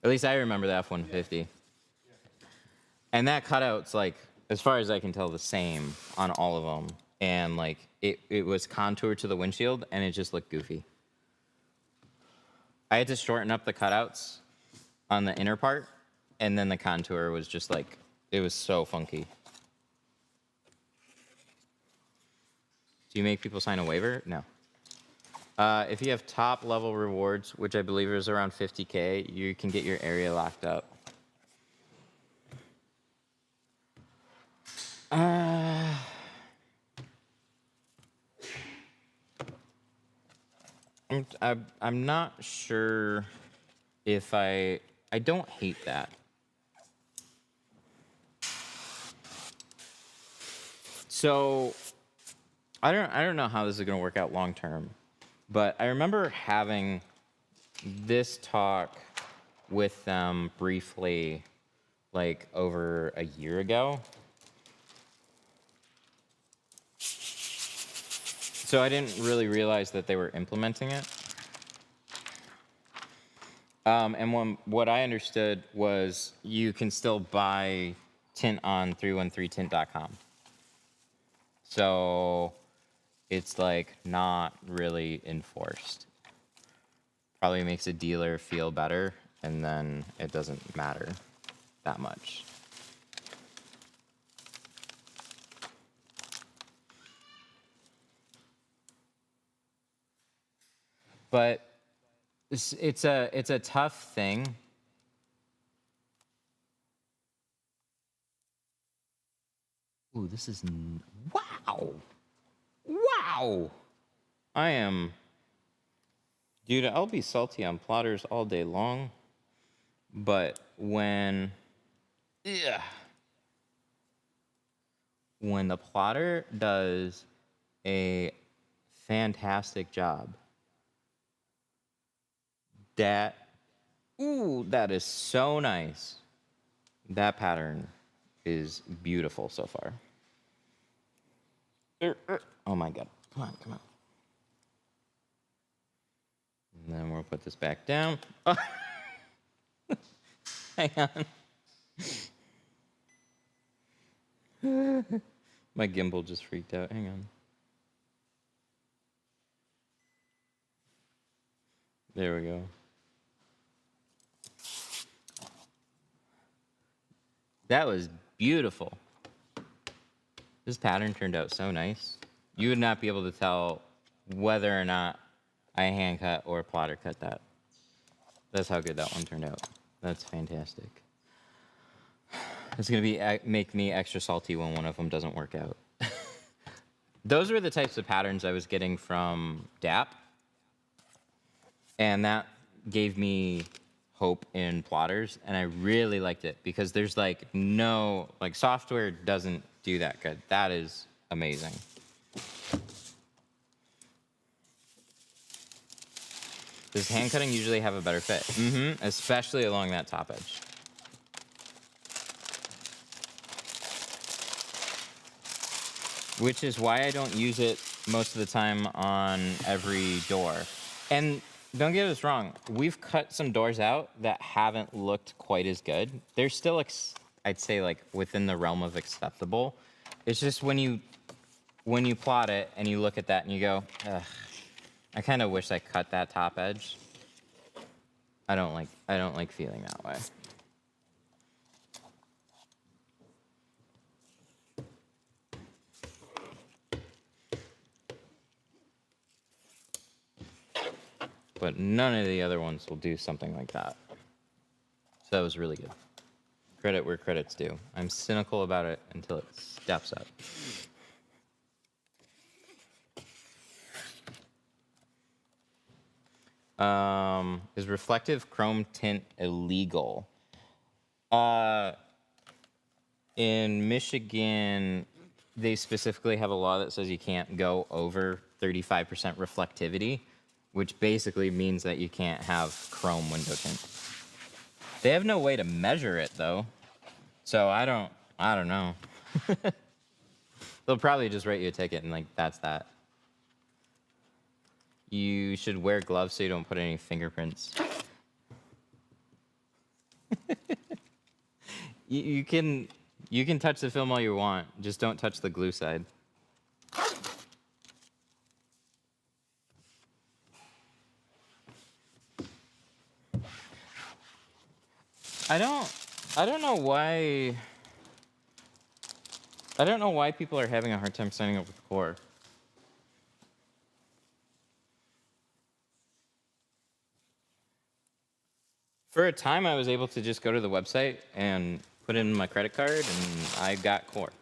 S1: At least I remember the F-150. And that cutout's like, as far as I can tell, the same on all of them. And like, it was contoured to the windshield, and it just looked goofy. I had to shorten up the cutouts on the inner part, and then the contour was just like, it was so funky. Do you make people sign a waiver? No. If you have top level rewards, which I believe is around 50K, you can get your area locked up. I'm not sure if I don't hate that. So I don't know how this is going to work out long term, but I remember having this talk with them briefly like over a year ago. So I didn't really realize that they were implementing it. And what I understood was you can still buy tint on 313tint.com. So it's like not really enforced. Probably makes a dealer feel better, and then it doesn't matter that much. But it's a tough thing. Ooh, this is wow. Wow. Dude, I'll be salty on plotters all day long, but when the plotter does a fantastic job, that is so nice. That pattern is beautiful so far. Oh my God, come on. And then we'll put this back down. Oh. Hang on. My gimbal just freaked out, hang on. There we go. That was beautiful. This pattern turned out so nice. You would not be able to tell whether or not I hand cut or plotter cut that. That's how good that one turned out. That's fantastic. It's gonna make me extra salty when one of them doesn't work out. Those were the types of patterns I was getting from DAP. And that gave me hope in plotters, and I really liked it because there's like no, like software doesn't do that good. That is amazing. Does hand cutting usually have a better fit? Especially along that top edge. Which is why I don't use it most of the time on every door. And don't get us wrong, we've cut some doors out that haven't looked quite as good. They're still, I'd say, like within the realm of acceptable, It's just when you plot it and you look at that and you go, ugh, I kind of wish I cut that top edge. I don't like feeling that way. But none of the other ones will do something like that. So that was really good. Credit where credit's due. I'm cynical about it until it steps up. Is reflective chrome tint illegal? In Michigan, they specifically have a law that says you can't go over 35% reflectivity, which basically means that you can't have chrome window tint. They have no way to measure it though, so I don't know. They'll probably just write you a ticket and like that's that. You should wear gloves so you don't put any fingerprints. you can touch the film all you want, just don't touch the glue side. I don't know why people are having a hard time signing up with Core. For a time, I was able to just go to the website and put in my credit card, and I got Core.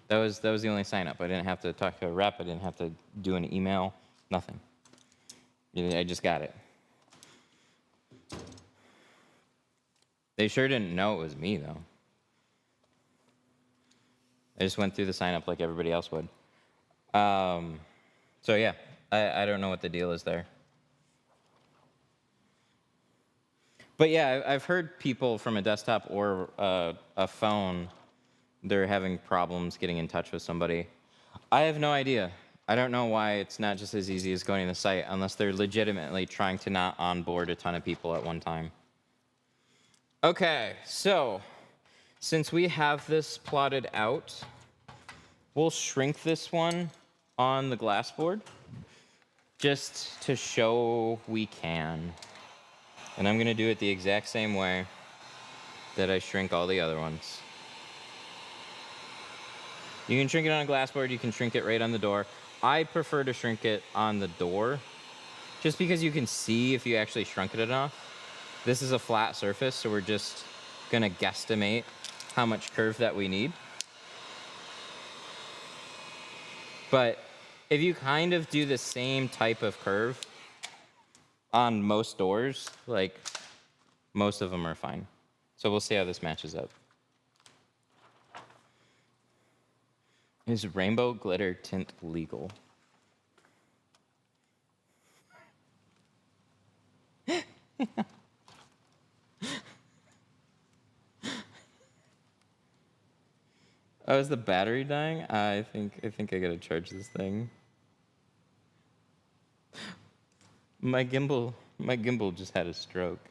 S1: That was the only sign up. I didn't have to talk to a rep. I didn't have to do an email. Nothing. I just got it. They sure didn't know it was me, though. I just went through the sign up like everybody else would. So yeah, I don't know what the deal is there. But yeah, I've heard people from a desktop or a phone, they're having problems getting in touch with somebody. I have no idea. I don't know why it's not just as easy as going to the site unless they're legitimately trying to not onboard a ton of people at one time. Okay, so since we have this plotted out, we'll shrink this one on the glass board just to show we can. And I'm gonna do it the exact same way that I shrink all the other ones. You can shrink it on a glass board, you can shrink it right on the door. I prefer to shrink it on the door just because you can see if you actually shrunk it enough. This is a flat surface, so we're just gonna guesstimate how much curve that we need. But if you kind of do the same type of curve on most doors, like most of them are fine. So we'll see how this matches up. Is rainbow glitter tint legal? Oh, is the battery dying? I think I gotta charge this thing. My gimbal just had a stroke.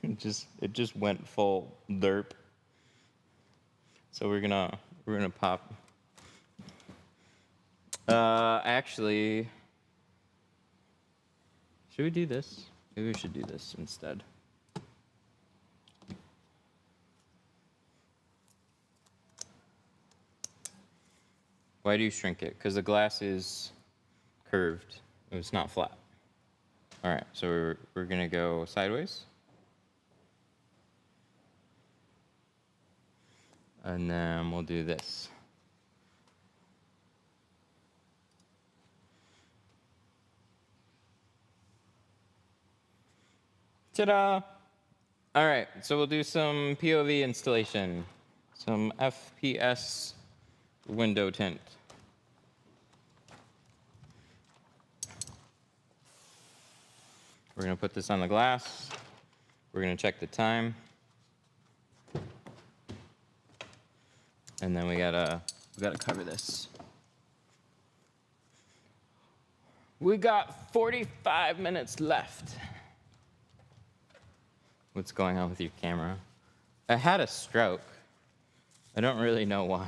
S1: It just went full derp. So we're gonna pop. Actually, should we do this? Maybe we should do this instead. Why do you shrink it? Because the glass is curved. It's not flat. All right, so we're gonna go sideways. And then we'll do this. Ta-da! All right, so we'll do some POV installation, some FPS window tint. We're gonna put this on the glass. We're gonna check the time. And then we gotta cover this. We got 45 minutes left. What's going on with your camera? I had a stroke. I don't really know why.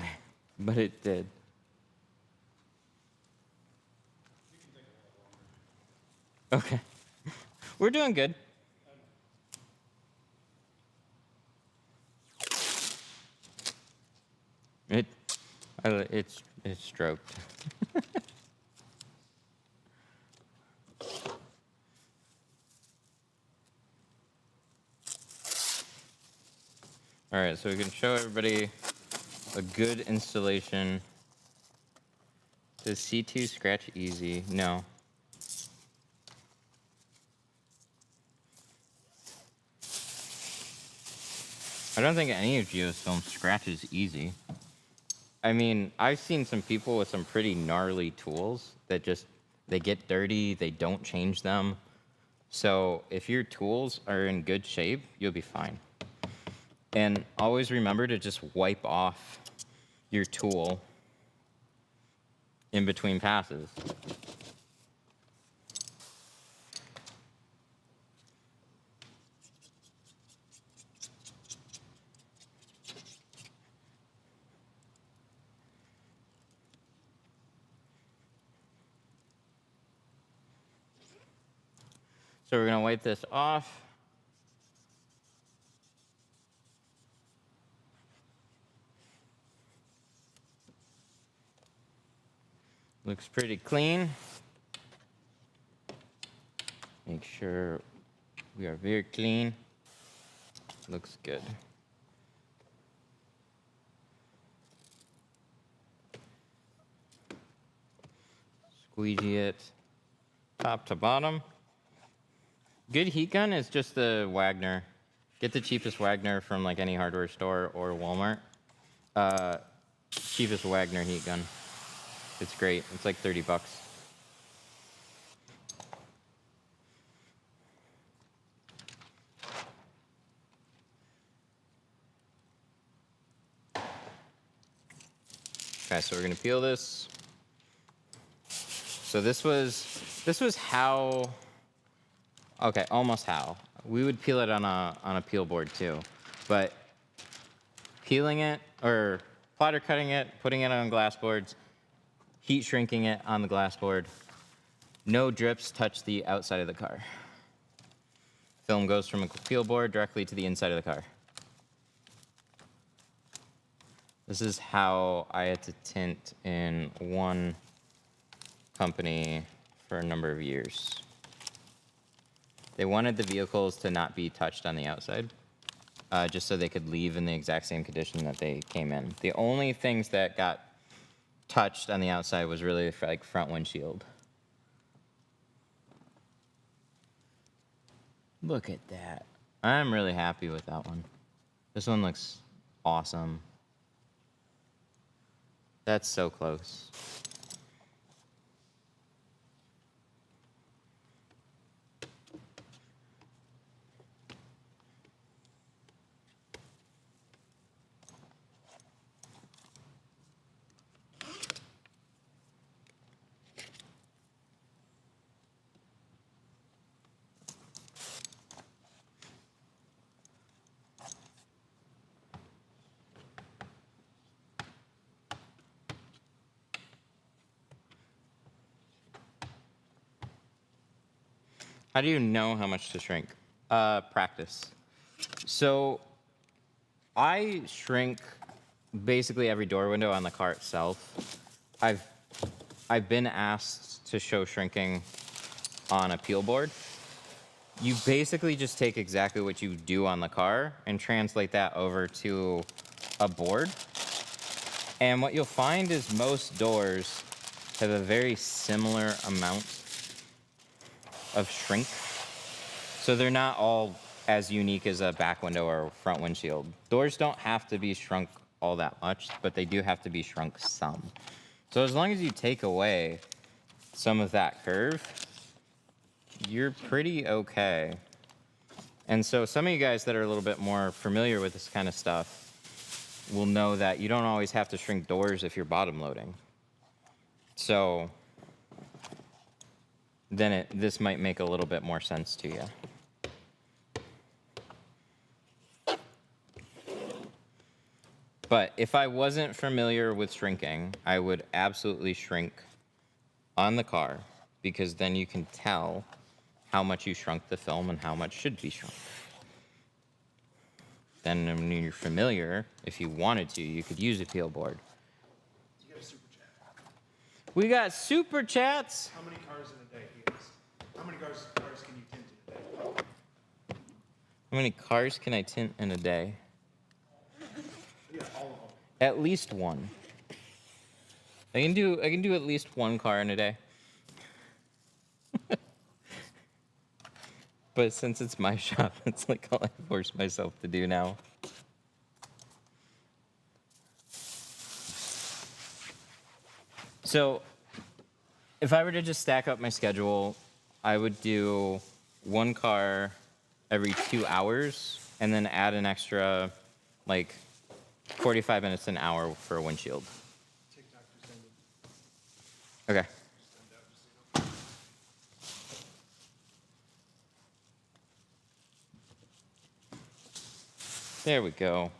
S1: but it did. Okay. We're doing good. It's stroked. All right, so we can show everybody a good installation. Does C2 scratch easy? No. I don't think any of Gio's film scratches easy. I mean, I've seen some people with some pretty gnarly tools that just, they get dirty, they don't change them. So if your tools are in good shape, you'll be fine. And always remember to just wipe off your tool in between passes. So we're gonna wipe this off. Looks pretty clean. Make sure we are very clean. Looks good. Squeegee it top to bottom. Good heat gun is just the Wagner. Get the cheapest Wagner from like any hardware store or Walmart. Cheapest Wagner heat gun. It's great. It's like 30 bucks. Okay, so we're gonna peel this. So this was how, okay, almost how. We would peel it on a peel board too, but peeling it or platter cutting it, putting it on glass boards, heat shrinking it on the glass board. No drips touch the outside of the car. Film goes from a peel board directly to the inside of the car. This is how I had to tint in one company for a number of years. They wanted the vehicles to not be touched on the outside, just so they could leave in the exact same condition that they came in. The only things that got touched on the outside was really like front windshield. Look at that. I'm really happy with that one. This one looks awesome. That's so close. How do you know how much to shrink? Practice. So I shrink basically every door window on the car itself. I've been asked to show shrinking on a peel board. You basically just take exactly what you do on the car and translate that over to a board. And what you'll find is most doors have a very similar amount of shrink. So they're not all as unique as a back window or front windshield. Doors don't have to be shrunk all that much, but they do have to be shrunk some. So as long as you take away some of that curve, you're pretty okay. And so some of you guys that are a little bit more familiar with this kind of stuff will know that you don't always have to shrink doors if you're bottom loading. So then this might make a little bit more sense to you. But if I wasn't familiar with shrinking, I would absolutely shrink on the car, because then you can tell how much you shrunk the film and how much should be shrunk. Then when you're familiar, if you wanted to, you could use a peel board.
S2: You got a super chat.
S1: We got super chats.
S2: How many cars in a day? He asked. How many cars can you tint in a day?
S1: How many cars can I tint in a day?
S2: Yeah, all of them.
S1: At least one. I can do at least one car in a day. But since it's my shop, it's like all I force myself to do now. So, if I were to just stack up my schedule, I would do one car every 2 hours and then add an extra, like, 45 minutes an hour for a windshield.
S2: TikTok just ended.
S1: Okay. There we go.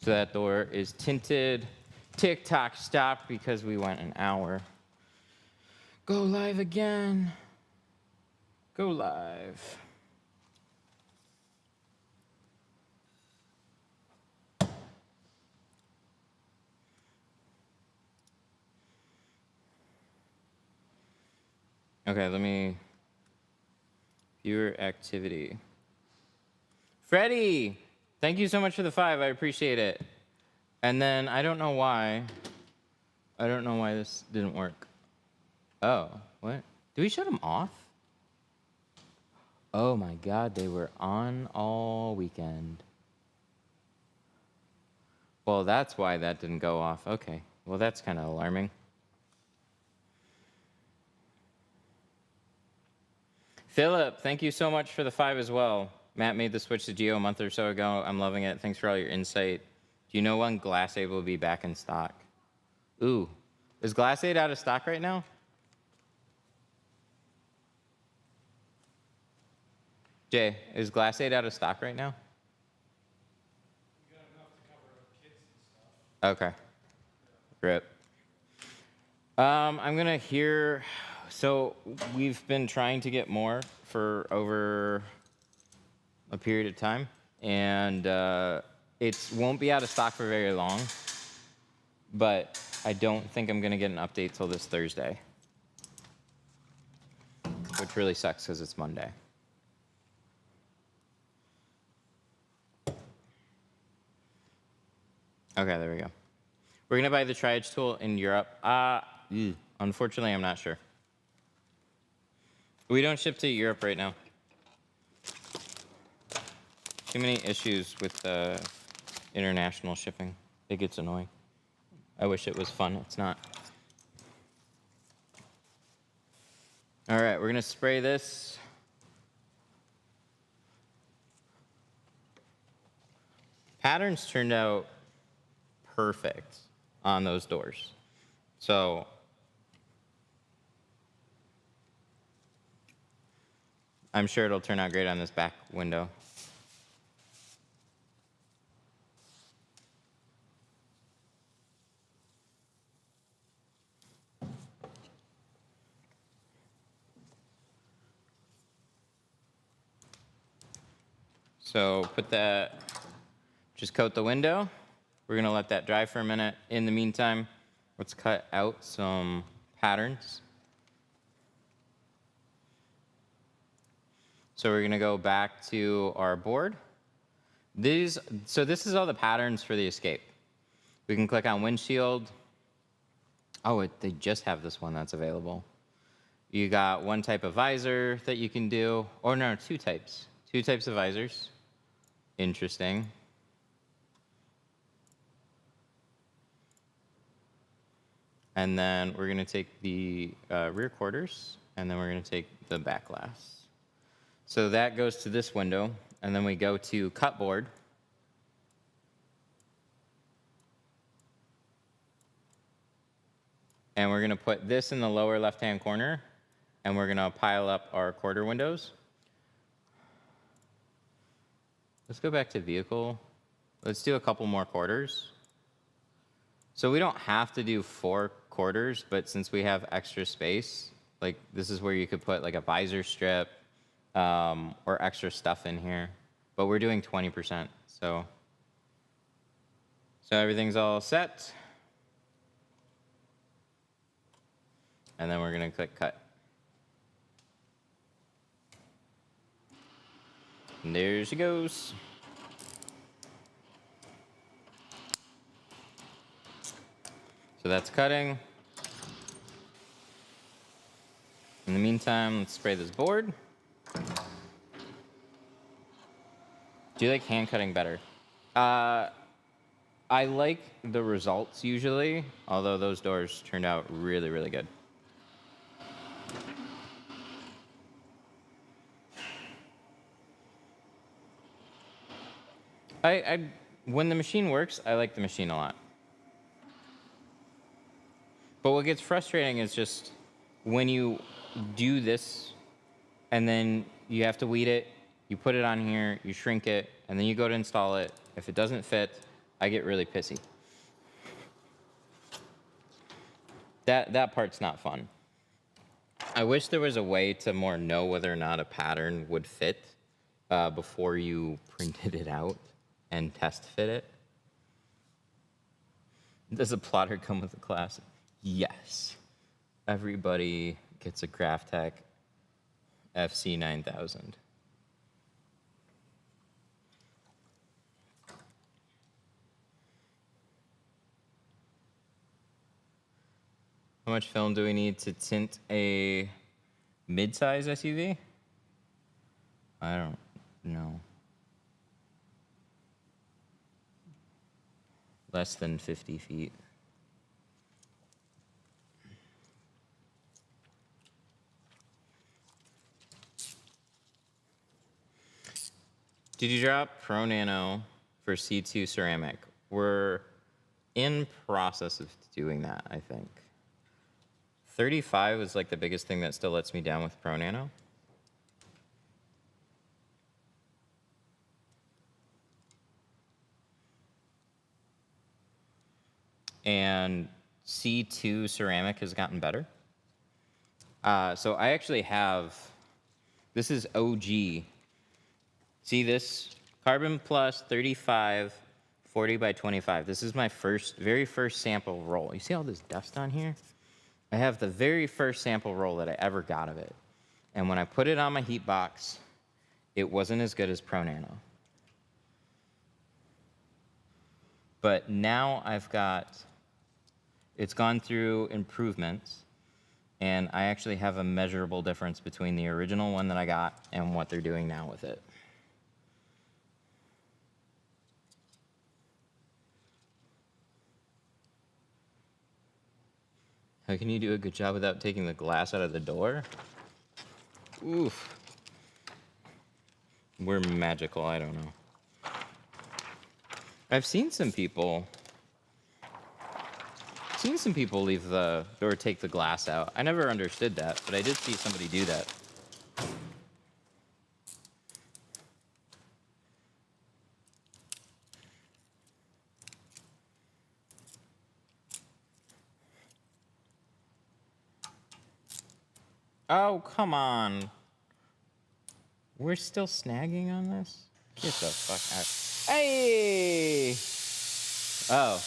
S1: So that door is tinted. TikTok stopped because we went an hour. Go live again. Go live. Okay, let me viewer activity. Freddie, thank you so much for the 5. I appreciate it. And then I don't know why this didn't work. Oh, what? Did we shut them off? Oh my God, they were on all weekend. Well, that's why that didn't go off. Okay, well, that's kind of alarming. Philip, thank you so much for the 5 as well. Matt made the switch to Geo a month or so ago. I'm loving it. Thanks for all your insight. Do you know when Glass Aid will be back in stock? Ooh, is Glass Aid out of stock right now? Jay, is Glass Aid out of stock right now?
S3: We got enough to cover kids and stuff.
S1: Okay. Rip. I'm gonna hear. So we've been trying to get more for over a period of time, and it won't be out of stock for very long. But I don't think I'm gonna get an update till this Thursday, which really sucks because it's Monday. Okay, there we go. We're gonna buy the triage tool in Europe. Unfortunately, I'm not sure. We don't ship to Europe right now. Too many issues with international shipping. It gets annoying. I wish it was fun. It's not. All right, we're gonna spray this. Patterns turned out perfect on those doors. So I'm sure it'll turn out great on this back window. So put that, just coat the window. We're gonna let that dry for a minute. In the meantime, let's cut out some patterns. So we're gonna go back to our board. So this is all the patterns for the escape. We can click on windshield. Oh, they just have this one that's available. You got one type of visor that you can do, or no, two types. Two types of visors. Interesting. And then we're gonna take the rear quarters, and then we're gonna take the back glass. So that goes to this window, and then we go to cut board. And we're gonna put this in the lower left-hand corner, and we're gonna pile up our quarter windows. Let's go back to vehicle. let's do a couple more quarters. So we don't have to do 4 quarters, but since we have extra space, like this is where you could put like a visor strip or extra stuff in here. But we're doing 20%, so everything's all set. And then we're gonna click cut. And there she goes. So that's cutting. In the meantime, let's spray this board. Do you like hand cutting better? I like the results usually, although those doors turned out really, really good. When the machine works, I like the machine a lot. But what gets frustrating is just when you do this and then you have to weed it, you put it on here, you shrink it, and then you go to install it. If it doesn't fit, I get really pissy. That part's not fun. I wish there was a way to more know whether or not a pattern would fit before you printed it out and test fit it. Does a plotter come with a class? Yes. Everybody gets a Graphtec FC 9000. How much film do we need to tint a mid-size SUV? I don't know. Less than 50 feet. Did you drop Pro Nano for C2 ceramic? We're in process of doing that, I think. 35 is like the biggest thing that still lets me down with Pro Nano. And C2 ceramic has gotten better. So I actually have, this is OG. See this? Carbon Plus 35, 40 by 25. This is my very first sample roll. You see all this dust on here? I have the very first sample roll that I ever got of it. And when I put it on my heat box, it wasn't as good as Pro Nano. But now it's gone through improvements, and I actually have a measurable difference between the original one that I got and what they're doing now with it. How can you do a good job without taking the glass out of the door? Oof. We're magical, I don't know. I've seen some people leave the or take the glass out. I never understood that, but I did see somebody do that. Oh, come on. We're still snagging on this? Get the fuck out. Hey! Oh.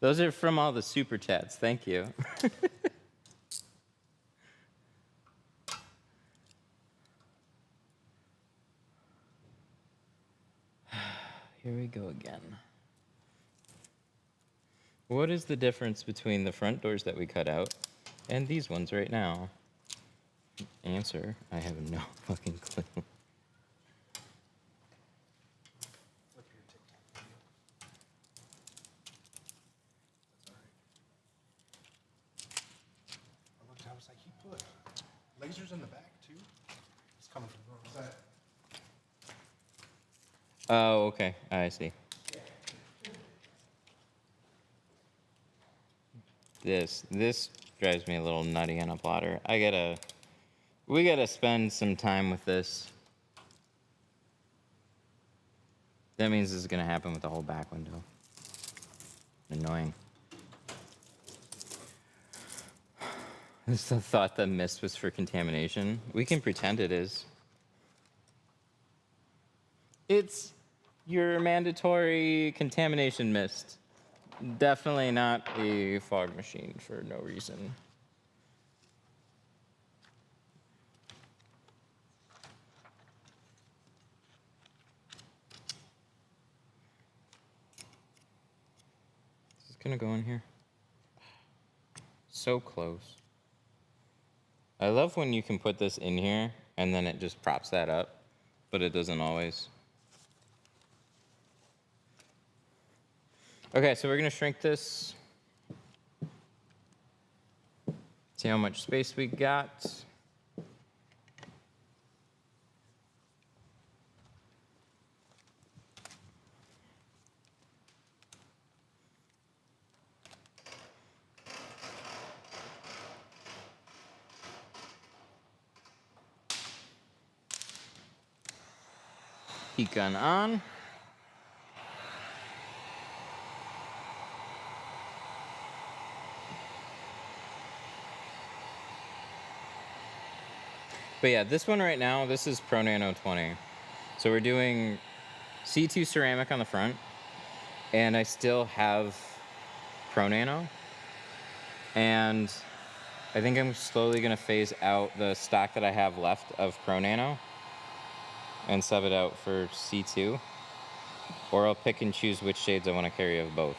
S1: Those are from all the super chats. Thank you. Here we go again. What is the difference between the front doors that we cut out and these ones right now? Answer, I have no fucking clue.
S2: Flip your TikTok video. That's all right. I looked, I was like, he put lasers in the back too? It's coming from the wrong side.
S1: Oh, okay. I see. This drives me a little nutty on a plotter. We gotta spend some time with this. That means this is going to happen with the whole back window. Annoying. I just thought the mist was for contamination. We can pretend it is. It's your mandatory contamination mist. Definitely not a fog machine for no reason. Is this gonna go in here? So close. I love when you can put this in here and then it just props that up, but it doesn't always. Okay, so we're gonna shrink this. See how much space we got. Heat gun on. But yeah, this one right now, this is Pro Nano 20. So we're doing C2 ceramic on the front, and I still have Pro Nano. And I think I'm slowly gonna phase out the stock that I have left of Pro Nano and sub it out for C2. Or I'll pick and choose which shades I wanna carry of both.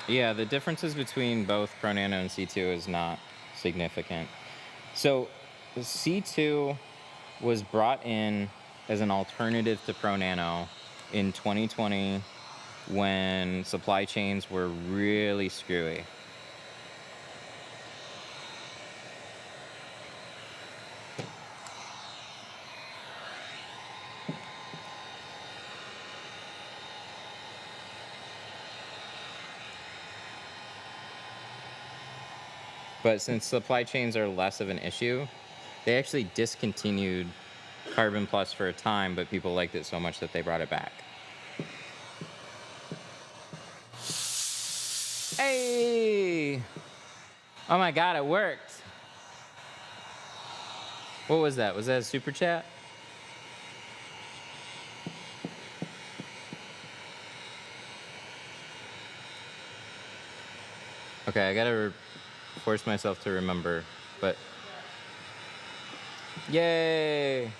S1: Yeah, the differences between both Pro Nano and C2 is not significant. So C2 was brought in as an alternative to Pro Nano in 2020 when supply chains were really screwy. But since supply chains are less of an issue, they actually discontinued Carbon Plus for a time, but people liked it so much that they brought it back. Hey! Oh my God, it worked. What was that? Was that a super chat? Okay, I gotta force myself to remember, but yay! I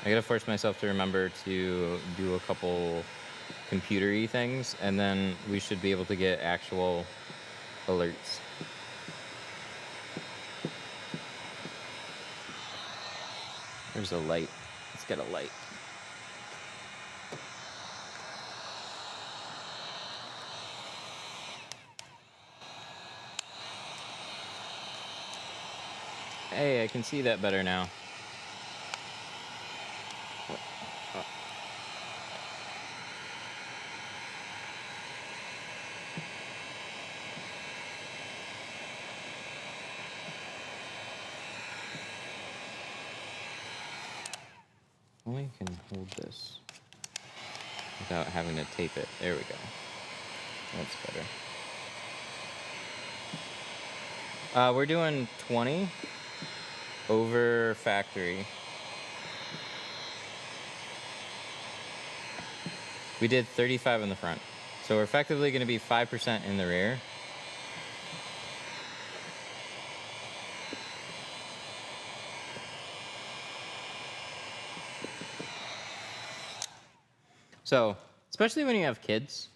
S1: gotta force myself to remember to do a couple computer-y things, and then we should be able to get actual alerts. There's a light. Let's get a light. Hey, I can see that better now. Only can hold this without having to tape it. There we go. That's better. We're doing 20 over factory. We did 35 in the front. So we're effectively going to be 5% in the rear. So, especially when you have kids,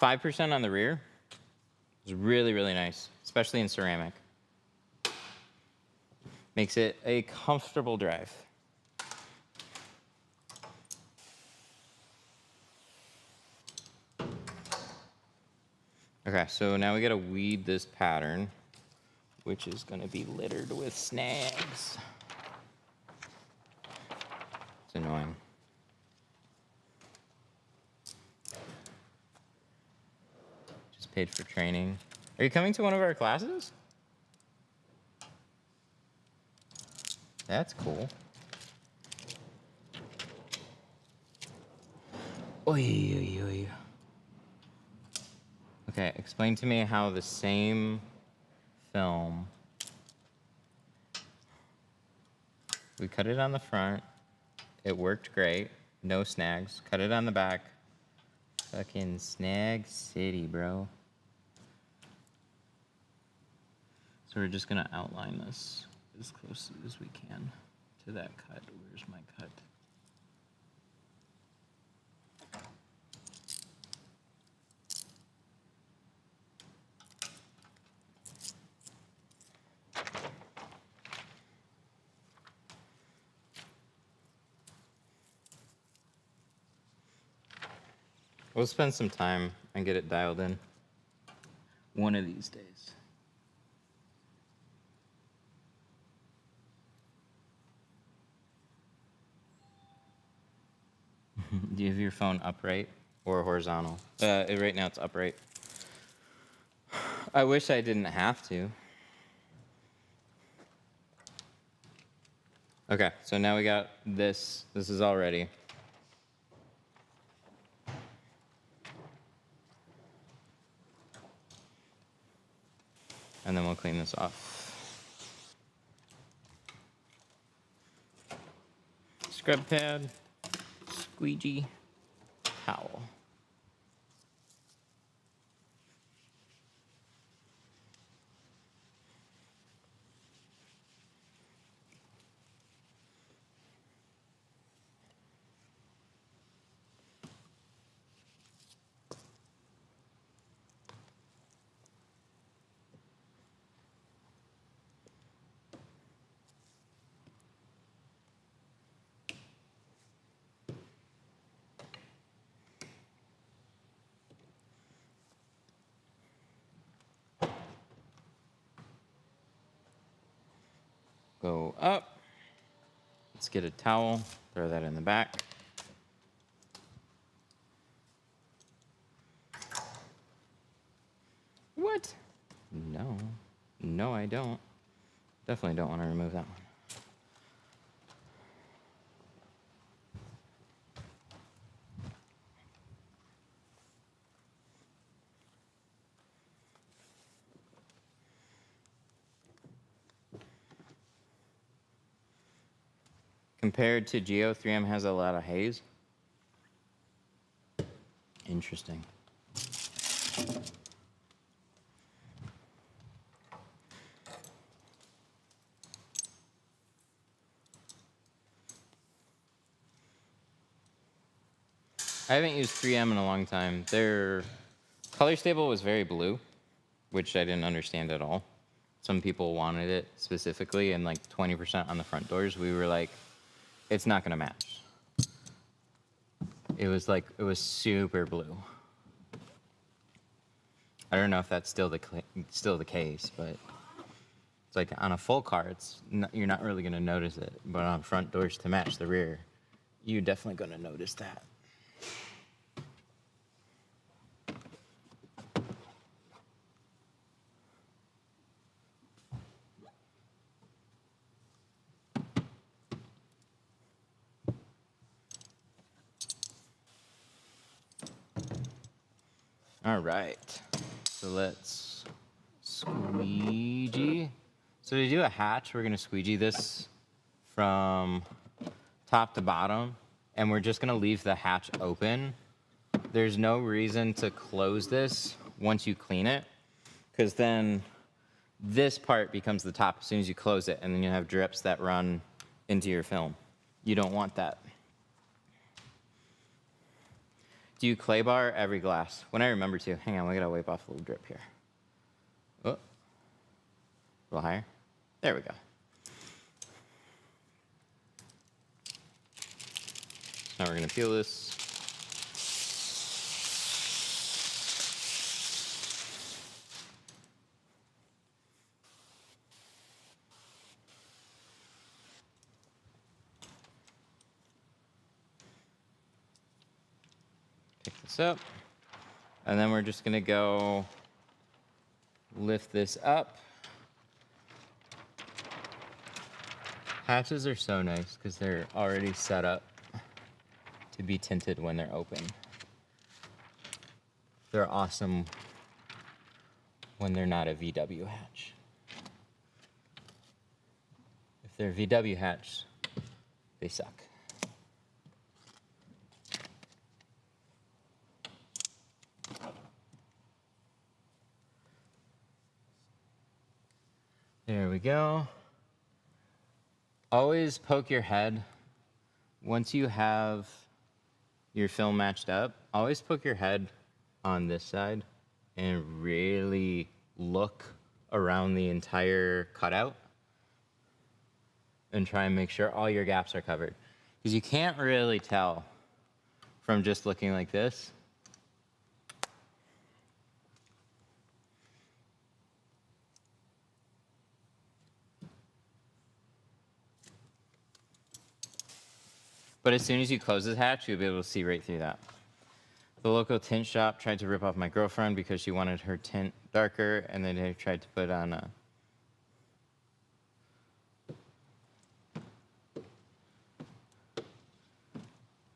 S1: 5% on the rear is really, really nice, especially in ceramic. Makes it a comfortable drive. Okay, so now we gotta weed this pattern, which is gonna be littered with snags. It's annoying. Just paid for training. Are you coming to one of our classes? That's cool. Oy, oy, oy. Okay, explain to me how the same film, we cut it on the front, it worked great, no snags, cut it on the back, fucking snag city, bro. So we're just gonna outline this as close as we can to that cut. Where's my cut? We'll spend some time and get it dialed in one of these days. Do you have your phone upright or horizontal? Right now it's upright. I wish I didn't have to. Okay, so now we got this. This is all ready. And then we'll clean this off. Scrub pad, squeegee, towel. Go up. Let's get a towel, throw that in the back. What? No. No, I don't. Definitely don't want to remove that one. Compared to Geo, 3M has a lot of haze. Interesting. I haven't used 3M in a long time. Their color stable was very blue, which I didn't understand at all. Some people wanted it specifically, and like 20% on the front doors. We were like, it's not gonna match. It was super blue. I don't know if that's still the case, but it's like on a full car, you're not really gonna notice it. But on front doors to match the rear, you're definitely gonna notice that. All right, so let's squeegee. So to do a hatch, we're gonna squeegee this from top to bottom, and we're just gonna leave the hatch open. There's no reason to close this once you clean it, because then this part becomes the top as soon as you close it, and then you have drips that run into your film. You don't want that. Do you clay bar every glass? When I remember to. Hang on, we gotta wipe off a little drip here. Oh, a little higher. There we go. Now we're gonna peel this. Pick this up. And then we're just gonna go lift this up. Hatches are so nice because they're already set up to be tinted when they're open. They're awesome when they're not a VW hatch. If they're VW hatch, they suck. There we go. Always poke your head. Once you have your film matched up, always poke your head on this side and really look around the entire cutout and try and make sure all your gaps are covered. Because you can't really tell from just looking like this. But as soon as you close this hatch, you'll be able to see right through that. The local tint shop tried to rip off my girlfriend because she wanted her tint darker, and then they tried to put on a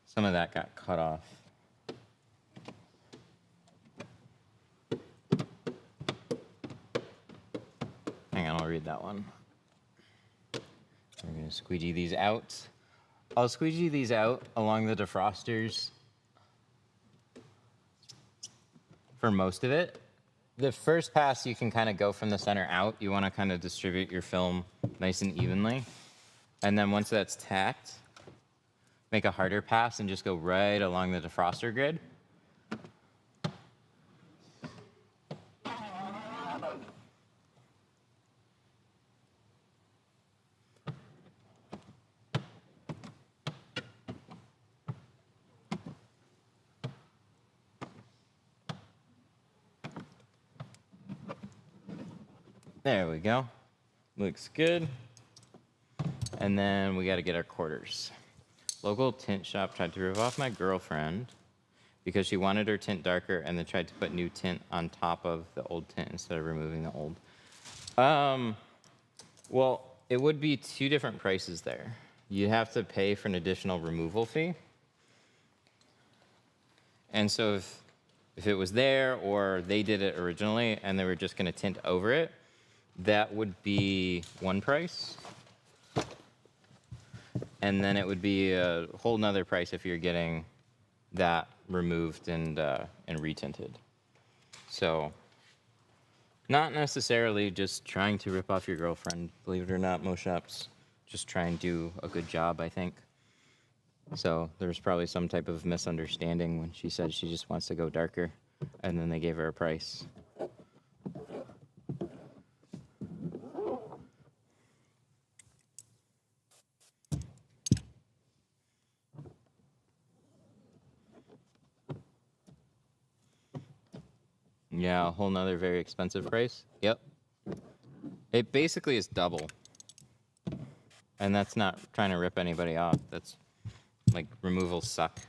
S1: some of that got cut off. Hang on, I'll read that one. We're gonna squeegee these out. I'll squeegee these out along the defrosters for most of it. The first pass, you can kind of go from the center out. You want to kind of distribute your film nice and evenly. And then once that's tacked, make a harder pass and just go right along the defroster grid. There we go. Looks good. And then we got to get our quarters. Local tint shop tried to rip off my girlfriend because she wanted her tint darker and then tried to put new tint on top of the old tint instead of removing the old. Well, it would be two different prices there. You'd have to pay for an additional removal fee. And so if it was there or they did it originally and they were just going to tint over it, that would be one price. And then it would be a whole nother price if you're getting that removed and retinted. So not necessarily just trying to rip off your girlfriend. Believe it or not, most shops just try and do a good job, I think. So there's probably some type of misunderstanding when she said she just wants to go darker, and then they gave her a price. Yeah, a whole nother very expensive price. Yep. It basically is double. And that's not trying to rip anybody off. That's like removals suck.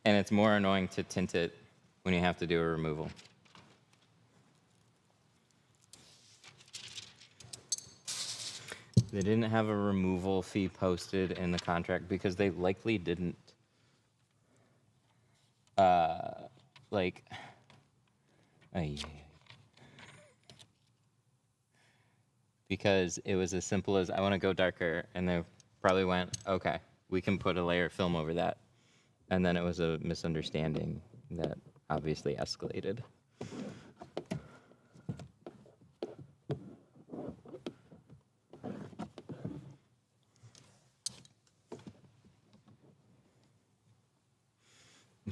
S1: And it's more annoying to tint it when you have to do a removal. They didn't have a removal fee posted in the contract because they likely didn't. Because it was as simple as, I want to go darker, and they probably went, okay, we can put a layer of film over that. And then it was a misunderstanding that obviously escalated.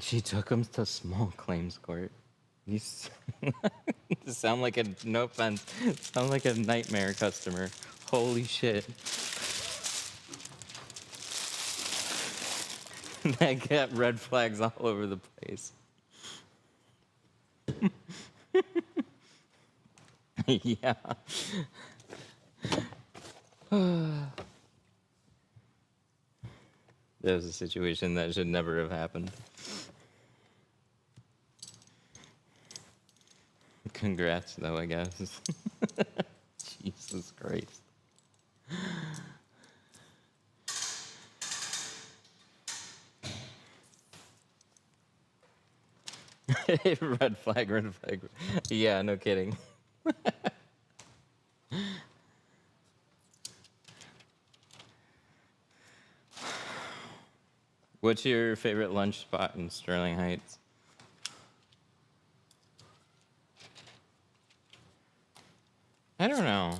S1: She took him to small claims court. You sound like a, no offense, sound like a nightmare customer. Holy shit. That got red flags all over the place. Yeah. That was a situation that should never have happened. Congrats, though, I guess. Jesus Christ. Red flag, red flag. Yeah, no kidding. What's your favorite lunch spot in Sterling Heights? I don't know.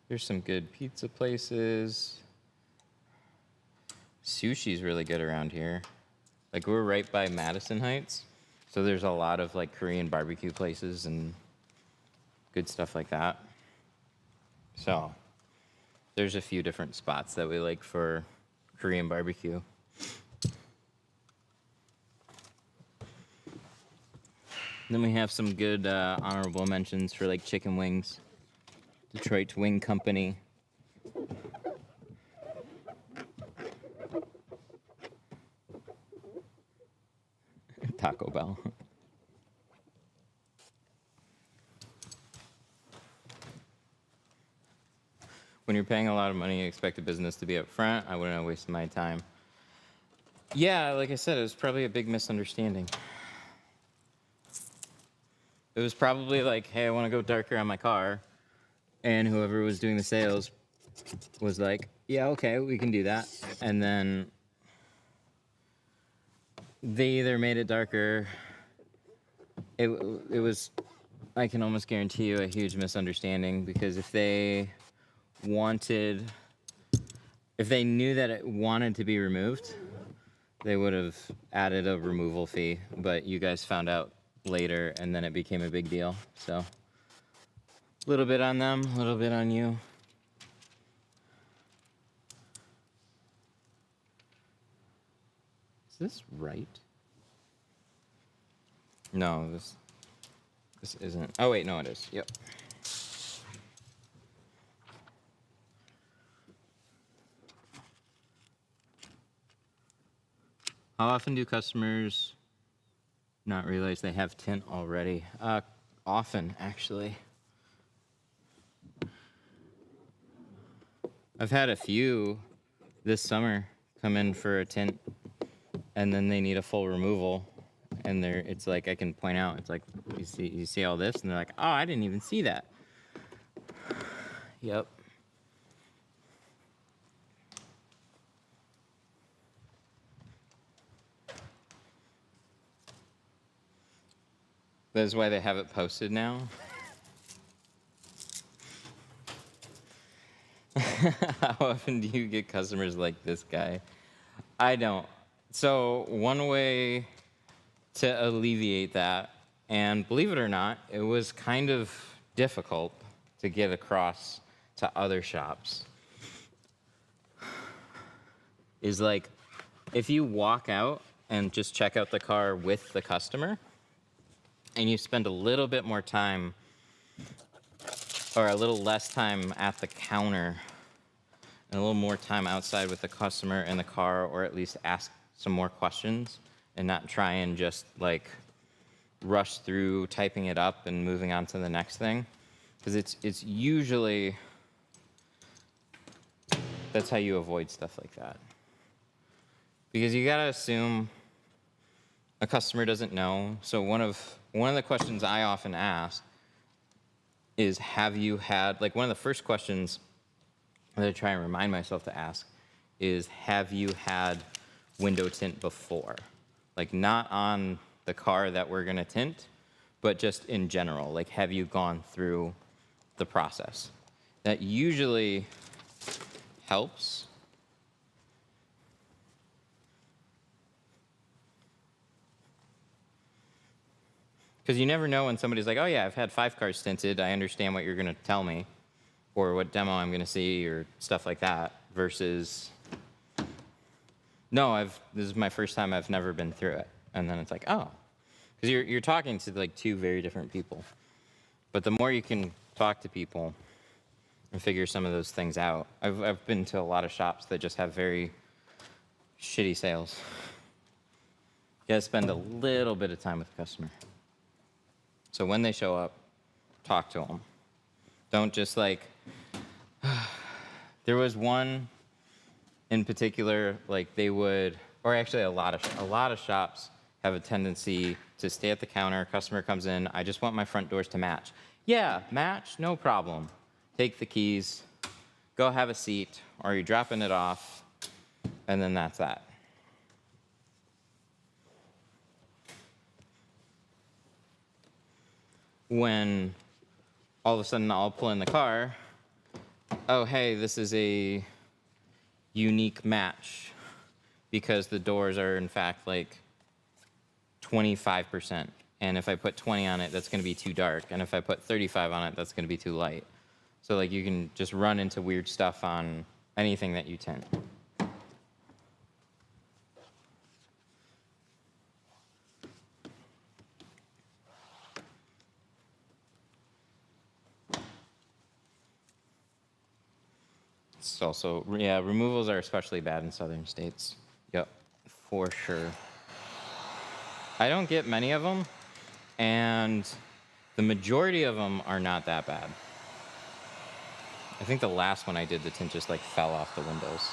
S1: There's some good pizza places. Sushi's really good around here. Like, we're right by Madison Heights, so there's a lot of like Korean barbecue places and good stuff like that. So there's a few different spots that we like for Korean barbecue. Then we have some good honorable mentions for like chicken wings. Detroit Wing Company. Taco Bell. When you're paying a lot of money, you expect a business to be up front. I wouldn't have wasted my time. Yeah, like I said, it was probably a big misunderstanding. It was probably like, hey, I want to go darker on my car. And whoever was doing the sales was like, yeah, okay, we can do that. And then they either made it darker. It was, I can almost guarantee you, a huge misunderstanding, because if they knew that it wanted to be removed, they would have added a removal fee. But you guys found out later, and then it became a big deal. So a little bit on them, a little bit on you. Is this right? No, this isn't. Oh wait, no, it is. Yep. How often do customers not realize they have tint already? Often, actually. I've had a few this summer come in for a tint, and then they need a full removal, and it's like, I can point out, it's like, you see all this, and they're like, oh, I didn't even see that. Yep. That's why they have it posted now. How often do you get customers like this guy? I don't. So one way to alleviate that, and believe it or not, it was kind of difficult to get across to other shops, is like, if you walk out and just check out the car with the customer, and you spend a little bit more time, or a little less time at the counter, and a little more time outside with the customer in the car, or at least ask some more questions and not try and just like rush through typing it up and moving on to the next thing. Because it's usually, that's how you avoid stuff like that. Because you gotta assume a customer doesn't know. So one of the questions I often ask is, have you had, like, one of the first questions that I try and remind myself to ask is, have you had window tint before? Like, not on the car that we're gonna tint, but just in general. Like, have you gone through the process? That usually helps. Because you never know when somebody's like, oh yeah, I've had 5 cars tinted, I understand what you're gonna tell me, or what demo I'm gonna see, or stuff like that, versus, no, this is my first time, I've never been through it. And then it's like, oh. Because you're talking to like 2 very different people. But the more you can talk to people and figure some of those things out. I've been to a lot of shops that just have very shitty sales. You gotta spend a little bit of time with the customer. So when they show up, talk to them. Don't just like, there was one in particular, like they would, or actually a lot of shops have a tendency to stay at the counter, customer comes in, I just want my front doors to match. Yeah, match, no problem. Take the keys, go have a seat, or you're dropping it off, and then that's that. When all of a sudden I'll pull in the car, oh, hey, this is a unique match because the doors are in fact like 25%. And if I put 20 on it, that's going to be too dark. And if I put 35 on it, that's going to be too light. So like you can just run into weird stuff on anything that you tint. It's also, yeah, removals are especially bad in southern states. Yep, for sure. I don't get many of them, and the majority of them are not that bad. I think the last one I did, the tint just like fell off the windows.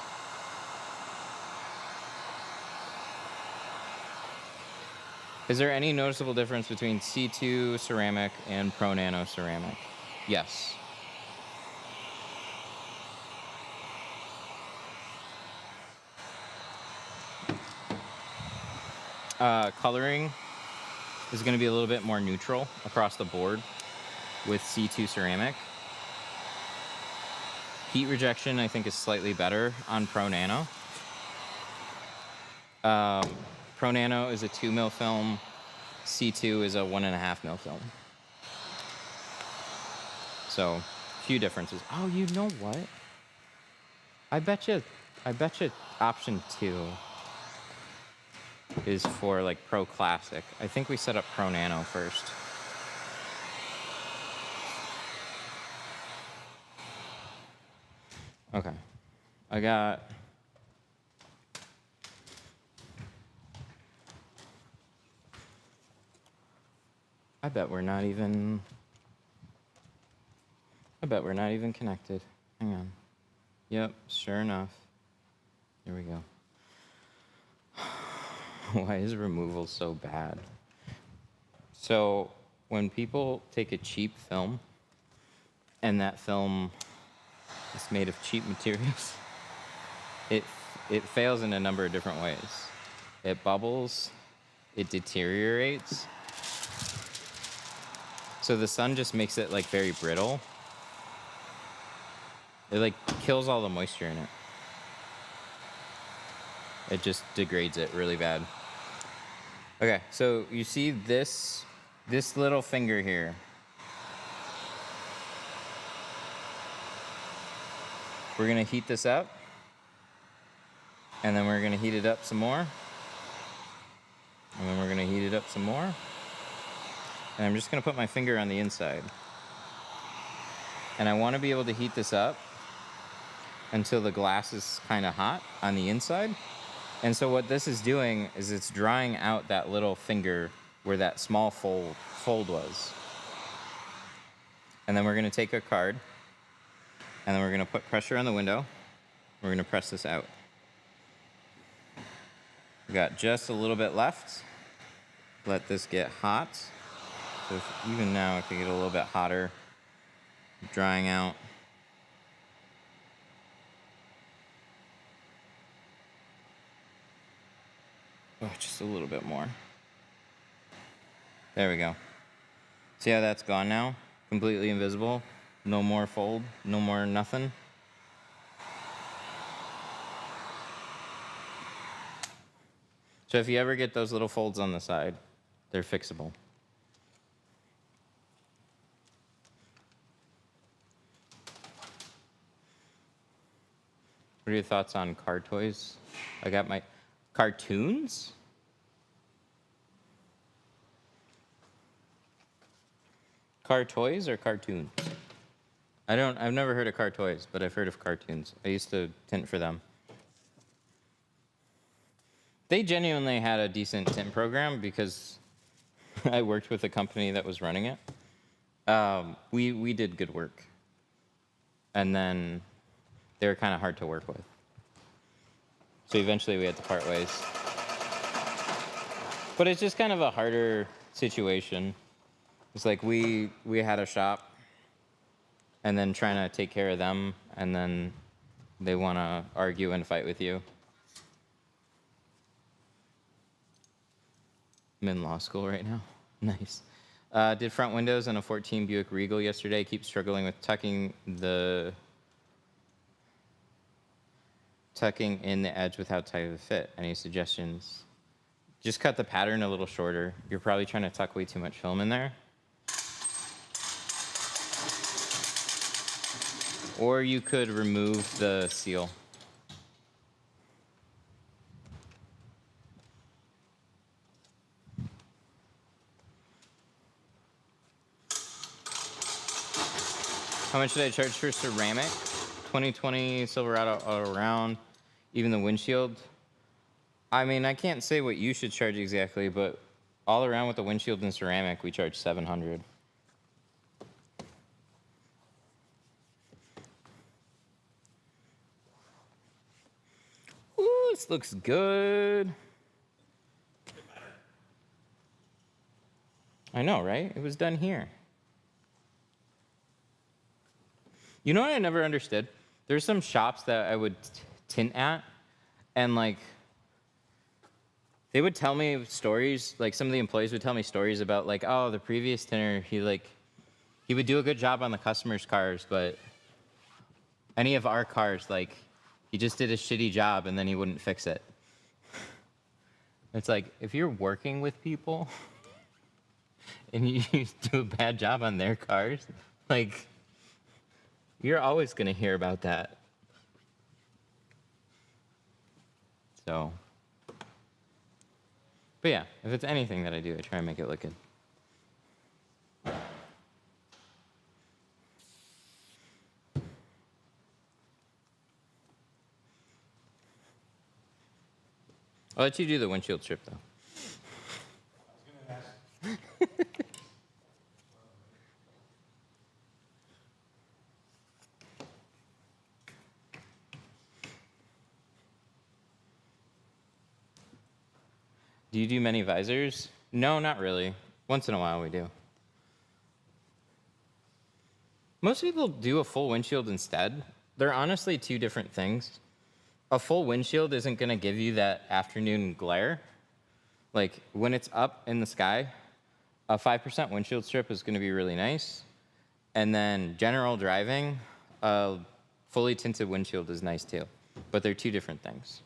S1: Is there any noticeable difference between C2 ceramic and Pro Nano ceramic? Yes. Coloring is going to be a little bit more neutral across the board with C2 ceramic. Heat rejection, I think, is slightly better on Pro Nano. Pro Nano is a 2 mil film. C2 is a 1.5 mil film. So, few differences. Oh, you know what? I bet you option 2 is for like Pro Classic. I think we set up Pro Nano first. Okay. I bet we're not even connected. Hang on. Yep, sure enough. Here we go. Why is removal so bad? So when people take a cheap film and that film is made of cheap materials, it fails in a number of different ways. It bubbles, it deteriorates. So the sun just makes it like very brittle. It like kills all the moisture in it. It just degrades it really bad. Okay, so you see this little finger here. We're gonna heat this up, and then we're gonna heat it up some more, and then we're gonna heat it up some more, and I'm just gonna put my finger on the inside. And I wanna be able to heat this up until the glass is kinda hot on the inside. And so what this is doing is it's drying out that little finger where that small fold was. And then we're gonna take a card, and then we're gonna put pressure on the window. We're gonna press this out. We got just a little bit left. Let this get hot. So even now it can get a little bit hotter, drying out. Oh, just a little bit more. There we go. See how that's gone now? Completely invisible. No more fold, no more nothing. So if you ever get those little folds on the side, they're fixable. What are your thoughts on car toys? I got my cartoons? Car toys or cartoons? I've never heard of Car Toys, but I've heard of cartoons. I used to tint for them. They genuinely had a decent tint program because I worked with a company that was running it. We did good work. And then they were kind of hard to work with. So eventually we had to part ways. But it's just kind of a harder situation. It's like we had a shop and then trying to take care of them, and then they want to argue and fight with you. I'm in law school right now. Nice. Did front windows on a 14 Buick Regal yesterday. Keep struggling with tucking in the edge without tight of a fit. Any suggestions? Just cut the pattern a little shorter. You're probably trying to tuck way too much film in there. Or you could remove the seal. How much did I charge for ceramic? 2020 Silverado all around, even the windshield. I mean, I can't say what you should charge exactly, but all around with the windshield and ceramic, we charge $700. Ooh, this looks good. I know, right? It was done here. You know what I never understood? There's some shops that I would tint at, and like, they would tell me stories, like some of the employees would tell me stories about like, oh, the previous tinter, he would do a good job on the customers' cars, but any of our cars, like, he just did a shitty job and then he wouldn't fix it. It's like, if you're working with people and you do a bad job on their cars, like, you're always gonna hear about that. So, but yeah, if it's anything that I do, I try and make it look good. I'll let you do the windshield strip, though.
S2: I was gonna ask.
S1: Do you do many visors? No, not really. Once in a while we do. Most people do a full windshield instead. They're honestly two different things. A full windshield isn't going to give you that afternoon glare. Like, when it's up in the sky, a 5% windshield strip is going to be really nice. And then general driving, a fully tinted windshield is nice too. But they're two different things.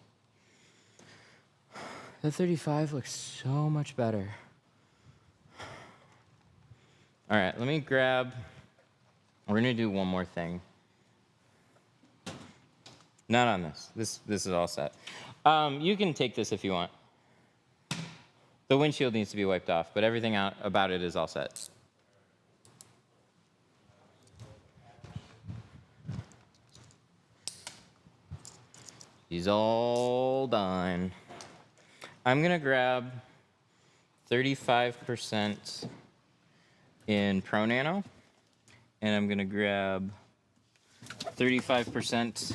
S1: The 35 looks so much better. All right, let me grab, we're gonna do one more thing. Not on this. This is all set. You can take this if you want. The windshield needs to be wiped off, but everything out about it is all set. He's all done. I'm gonna grab 35% in Pro Nano, and I'm gonna grab 35%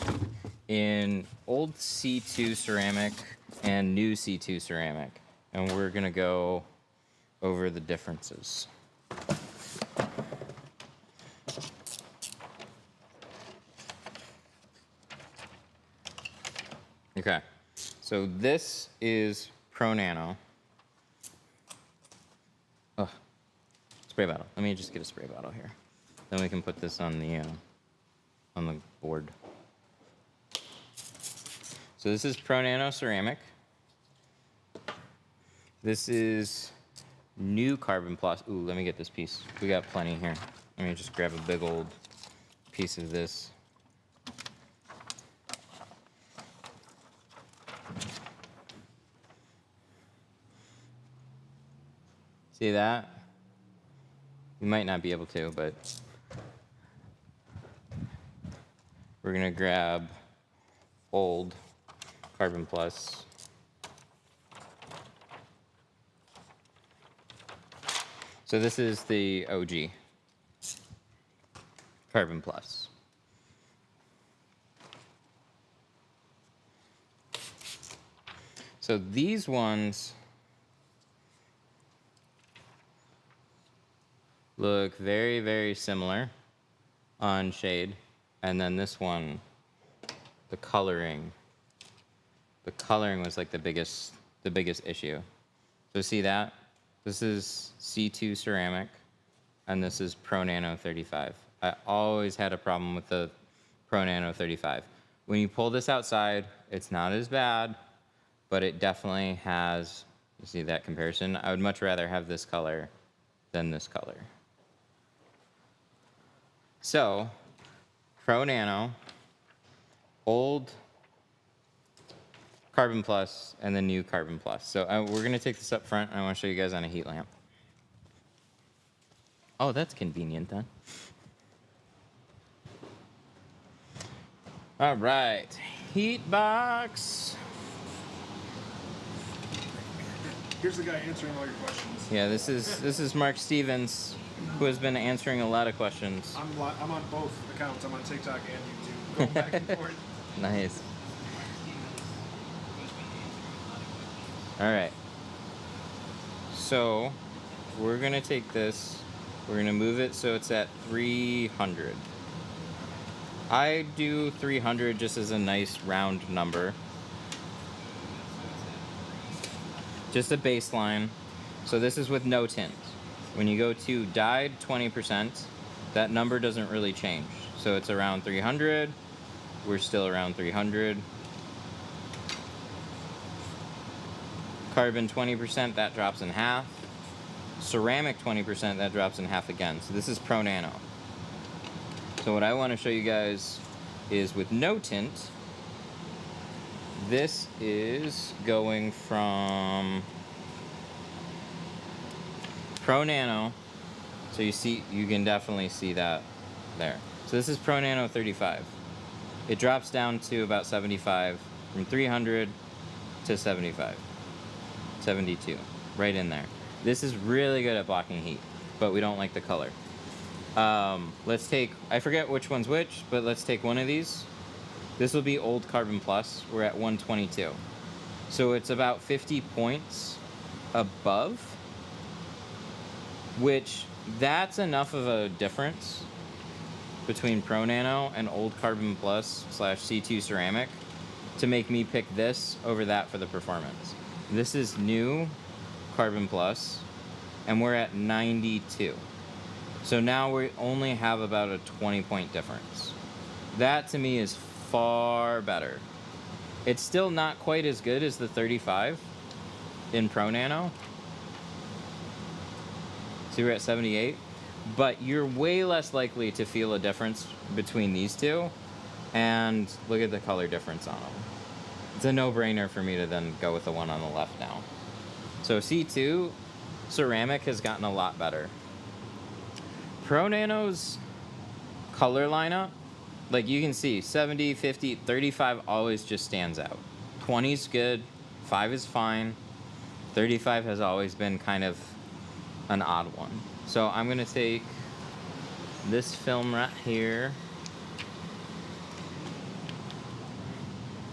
S1: in old C2 ceramic and new C2 ceramic, and we're gonna go over the differences. Okay, so this is Pro Nano. Oh, spray bottle. Let me just get a spray bottle here. Then we can put this on the board. So this is Pro Nano ceramic. This is new carbon plus. Ooh, let me get this piece. We got plenty here. Let me just grab a big old piece of this. See that? You might not be able to, but we're gonna grab old Carbon Plus. So this is the OG Carbon Plus. So these ones look very, very similar on shade. And then this one, the coloring was like the biggest issue. So see that? This is C2 ceramic, and this is Pro Nano 35. I always had a problem with the Pro Nano 35. When you pull this outside, it's not as bad, but it definitely has, you see that comparison? I would much rather have this color than this color. So, Pro Nano, old Carbon Plus, and the new Carbon Plus. So we're gonna take this up front, and I wanna show you guys on a heat lamp. Oh, that's convenient then. All right, heat box.
S2: Here's the guy answering all your questions.
S1: Yeah, this is Mark Stevens, who has been answering a lot of questions.
S2: I'm on both accounts. I'm on TikTok and YouTube, going back and forth.
S1: Nice. All right. So we're gonna take this. We're gonna move it so it's at 300. I do 300 just as a nice round number. Just a baseline. So this is with no tint. When you go to dyed 20%, that number doesn't really change. So it's around 300. We're still around 300. Carbon 20%, that drops in half. Ceramic 20%, that drops in half again. So this is Pro Nano. So what I want to show you guys is with no tint, this is going from Pro Nano. So you can definitely see that there. So this is Pro Nano 35. It drops down to about 75, from 300 to 75. 72, right in there. This is really good at blocking heat, but we don't like the color. Let's take, I forget which one's which, but let's take one of these. This will be old Carbon Plus. We're at 122. So it's about 50 points above, which that's enough of a difference between Pro Nano and old Carbon Plus / C2 ceramic to make me pick this over that for the performance. This is new Carbon Plus, and we're at 92. So now we only have about a 20-point difference. That to me is far better. It's still not quite as good as the 35 in Pro Nano. So we're at 78, but you're way less likely to feel a difference between these two. And look at the color difference on them. It's a no-brainer for me to then go with the one on the left now. So C2 ceramic has gotten a lot better. Pro Nano's color lineup, like you can see, 70, 50, 35 always just stands out. 20's good, 5 is fine, 35 has always been kind of an odd one. So I'm gonna take this film right here,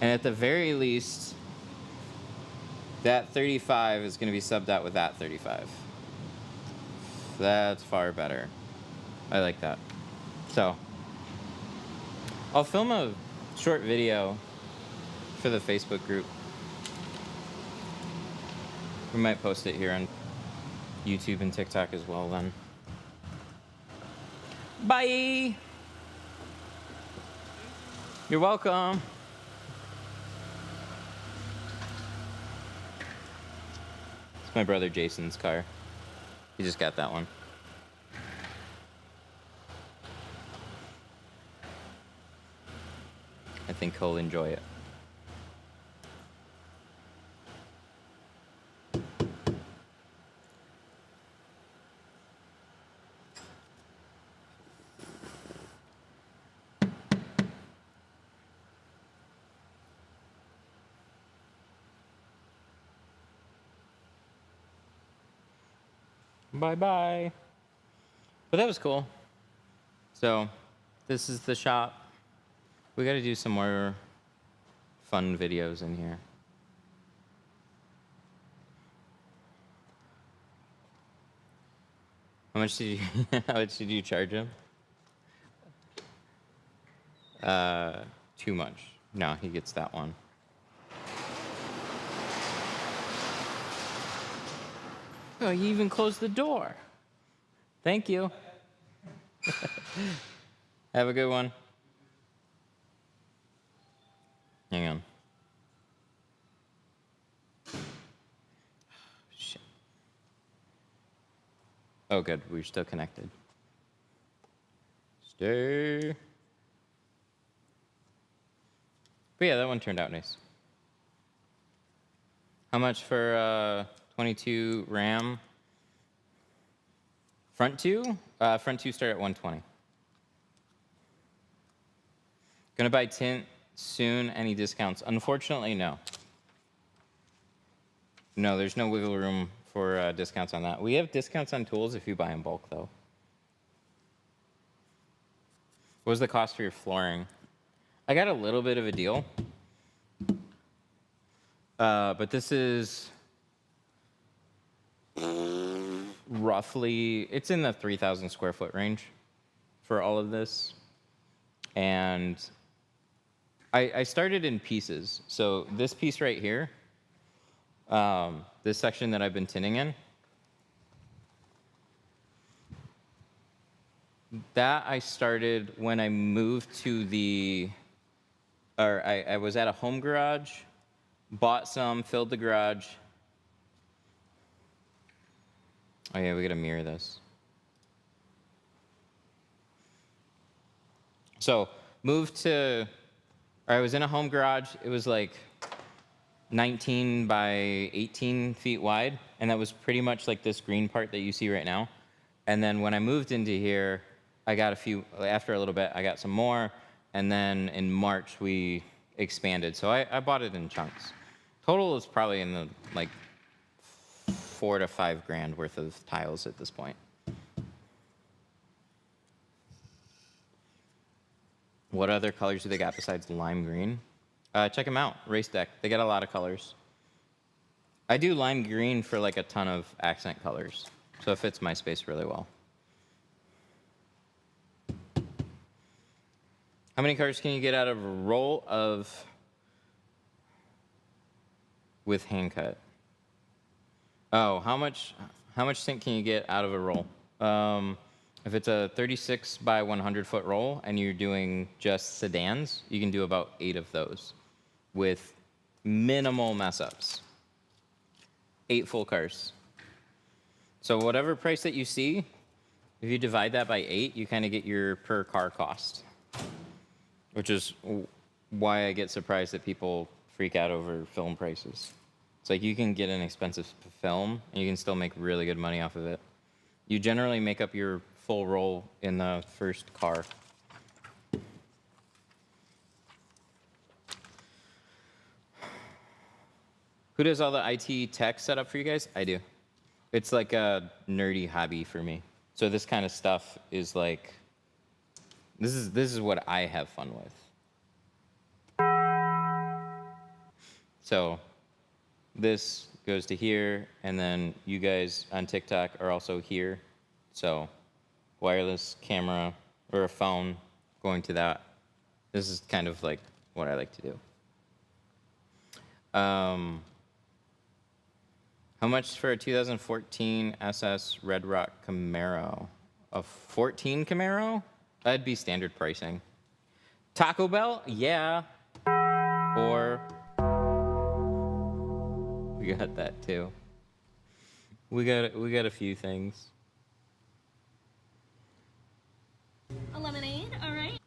S1: and at the very least, that 35 is gonna be subbed out with that 35. That's far better. I like that. So I'll film a short video for the Facebook group. We might post it here on YouTube and TikTok as well then. Bye! You're welcome. It's my brother Jason's car. He just got that one. I think he'll enjoy it. Bye-bye. But that was cool. So this is the shop. We got to do some more fun videos in here. How much did you how much did you charge him? Too much. No, he gets that one. Oh, you even closed the door. Thank you. Have a good one. Hang on. Shit. Oh, good. We're still connected. Stay. But yeah, that one turned out nice. How much for 22 RAM? Front two? Front two start at 120. Gonna buy tint soon. Any discounts? Unfortunately, no. No, there's no wiggle room for discounts on that. We have discounts on tools if you buy in bulk, though. What was the cost for your flooring? I got a little bit of a deal. But this is roughly, it's in the 3,000 square foot range for all of this. And I started in pieces. So this piece right here, this section that I've been tinting in, that I started when I moved to I was at a home garage, bought some, filled the garage. Oh yeah, we gotta mirror this. So I was in a home garage. It was like 19 by 18 feet wide, and that was pretty much like this green part that you see right now. And then when I moved into here, I got after a little bit, I got some more, and then in March we expanded. So I bought it in chunks. Total is probably in the like $4,000 to $5,000 worth of tiles at this point. What other colors do they got besides lime green? Check them out, Race Deck. They got a lot of colors. I do lime green for like a ton of accent colors, so it fits my space really well. How many colors can you get out of a roll with hand cut? Oh, how much tint can you get out of a roll? If it's a 36 by 100 foot roll and you're doing just sedans, you can do about 8 of those with minimal mess ups. 8 full cars. So whatever price that you see, if you divide that by 8, you kind of get your per car cost, which is why I get surprised that people freak out over film prices. It's like you can get an expensive film and you can still make really good money off of it. You generally make up your full roll in the first car. Who does all the IT tech setup for you guys? I do. It's like a nerdy hobby for me. So this kind of stuff is like, this is what I have fun with. So this goes to here, and then you guys on TikTok are also here. So wireless camera or a phone going to that. This is kind of like what I like to do. How much for a 2014 SS Red Rock Camaro? A 14 Camaro? That'd be standard pricing. Taco Bell? Yeah. Or we got that too. We got a few things.
S4: A lemonade, all right.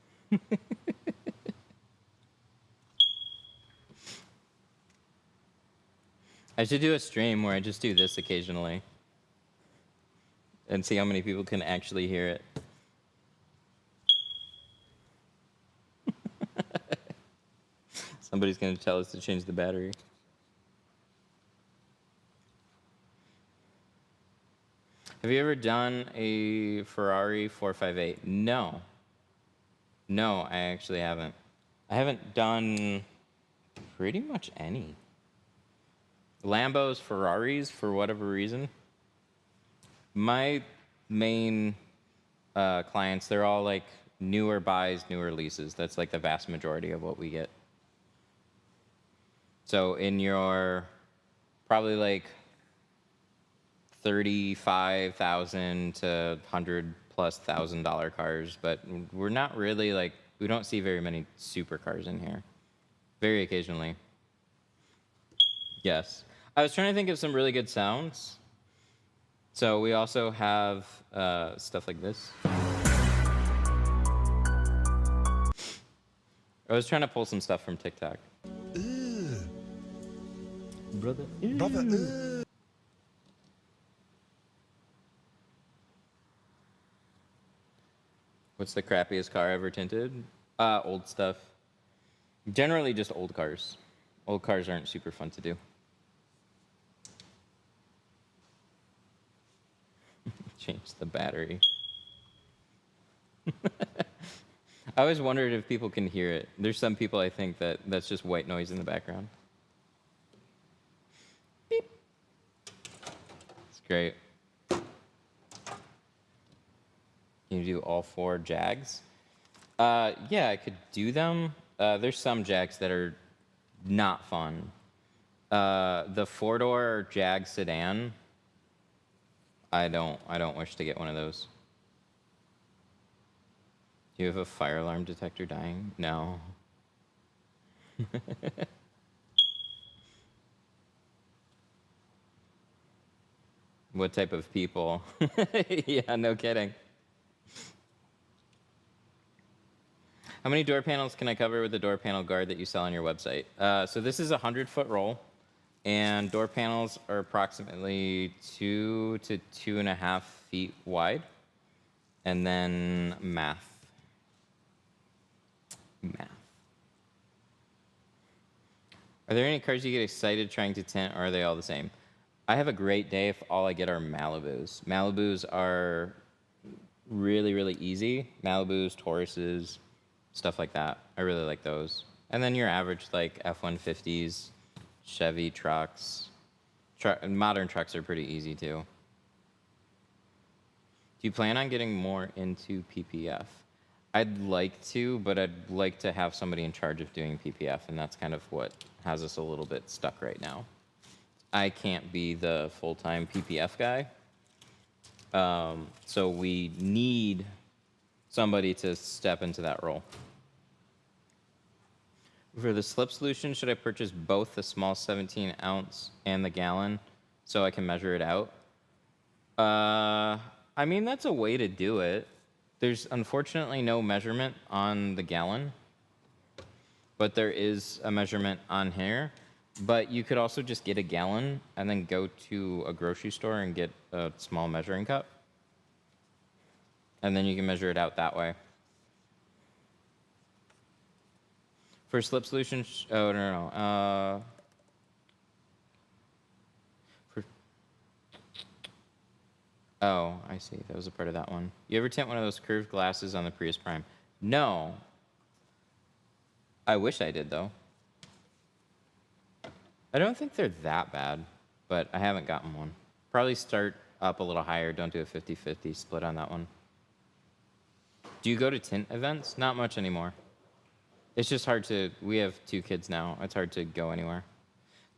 S1: I should do a stream where I just do this occasionally and see how many people can actually hear it. Somebody's going to tell us to change the battery. Have you ever done a Ferrari 458? No. No, I actually haven't. I haven't done pretty much any. Lambos, Ferraris, for whatever reason. My main clients, they're all like newer buys, newer leases. That's like the vast majority of what we get. So in your probably like 35,000 to $100,000+ cars, but we're not really like, we don't see very many supercars in here. Very occasionally. Yes. I was trying to think of some really good sounds. So we also have stuff like this. I was trying to pull some stuff from TikTok. Brother.
S2: Brother,
S1: What's the crappiest car ever tinted? Old stuff. Generally just old cars. Old cars aren't super fun to do. Change the battery. I always wondered if people can hear it. There's some people I think that's just white noise in the background. Beep. It's great. Can you do all 4 Jags? Yeah, I could do them. There's some Jags that are not fun. The 4-door Jag sedan, I don't wish to get one of those. Do you have a fire alarm detector dying? No. What type of people? Yeah, no kidding. How many door panels can I cover with the door panel guard that you sell on your website? So this is a 100-foot roll, and door panels are approximately 2 to 2.5 feet wide. And then math. Are there any cars you get excited trying to tint, or are they all the same? I have a great day if all I get are Malibus. Malibus are really, really easy. Malibus, Tauruses, stuff like that. I really like those. And then your average like F-150s, Chevy trucks. Modern trucks are pretty easy too. Do you plan on getting more into PPF? I'd like to, but I'd like to have somebody in charge of doing PPF, and that's kind of what has us a little bit stuck right now. I can't be the full-time PPF guy, so we need somebody to step into that role. For the slip solution, should I purchase both the small 17-ounce and the gallon so I can measure it out? I mean, that's a way to do it. There's unfortunately no measurement on the gallon, but there is a measurement on here. But you could also just get a gallon and then go to a grocery store and get a small measuring cup. And then you can measure it out that way. For slip solution, oh, no. Oh, I see. That was a part of that one. You ever tint one of those curved glasses on the Prius Prime? No. I wish I did, though. I don't think they're that bad, but I haven't gotten one. Probably start up a little higher. Don't do a 50-50 split on that one. Do you go to tint events? Not much anymore. It's just hard to, we have 2 kids now. It's hard to go anywhere.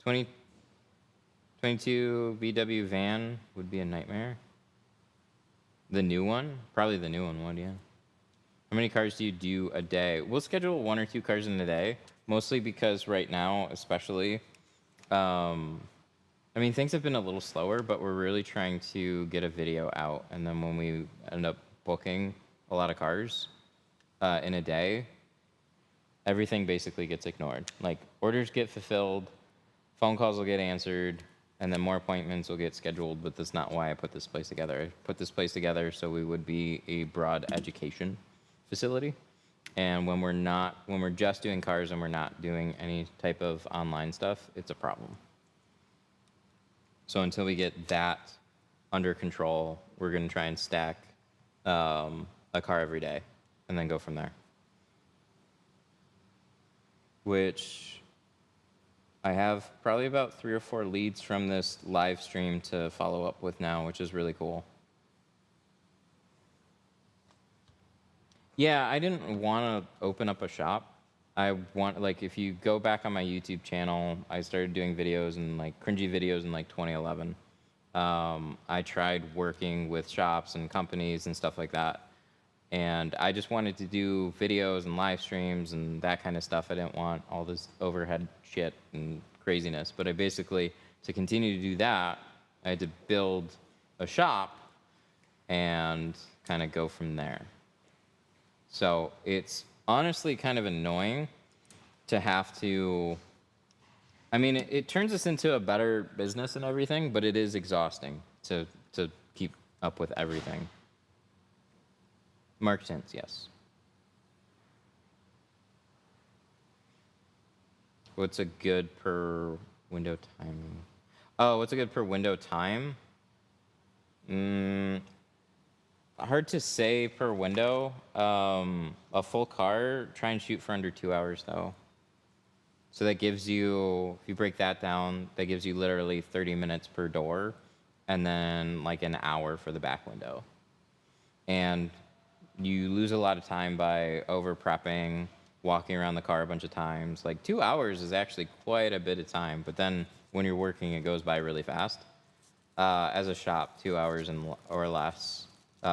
S1: 22 VW van would be a nightmare. The new one? Probably the new one would, yeah. How many cars do you do a day? We'll schedule 1 or 2 cars in a day, mostly because right now, especially, I mean, things have been a little slower, but we're really trying to get a video out. And then when we end up booking a lot of cars in a day, everything basically gets ignored. Like, orders get fulfilled, phone calls will get answered, and then more appointments will get scheduled, but that's not why I put this place together. I put this place together so we would be a broad education facility. And when we're just doing cars and we're not doing any type of online stuff, it's a problem. So until we get that under control. We're going to try and stack a car every day and then go from there. Which I have probably about 3 or 4 leads from this live stream to follow up with now, which is really cool. Yeah, I didn't want to open up a shop. I want, like, if you go back on my YouTube channel, I started doing videos and like cringy videos in like 2011. I tried working with shops and companies and stuff like that. And I just wanted to do videos and live streams and that kind of stuff. I didn't want all this overhead shit and craziness. But I basically, to continue to do that, I had to build a shop and kind of go from there. So it's honestly kind of annoying to have to, I mean, it turns us into a better business and everything, but it is exhausting to keep up with everything. Mark tints, yes. What's a good per window time? Oh, what's a good per window time? Hard to say per window. A full car, try and shoot for under 2 hours though. So that gives you, if you break that down, that gives you literally 30 minutes per door and then like an hour for the back window. And you lose a lot of time by over prepping, walking around the car a bunch of times. Like 2 hours is actually quite a bit of time, but then when you're working, it goes by really fast. As a shop, 2 hours or less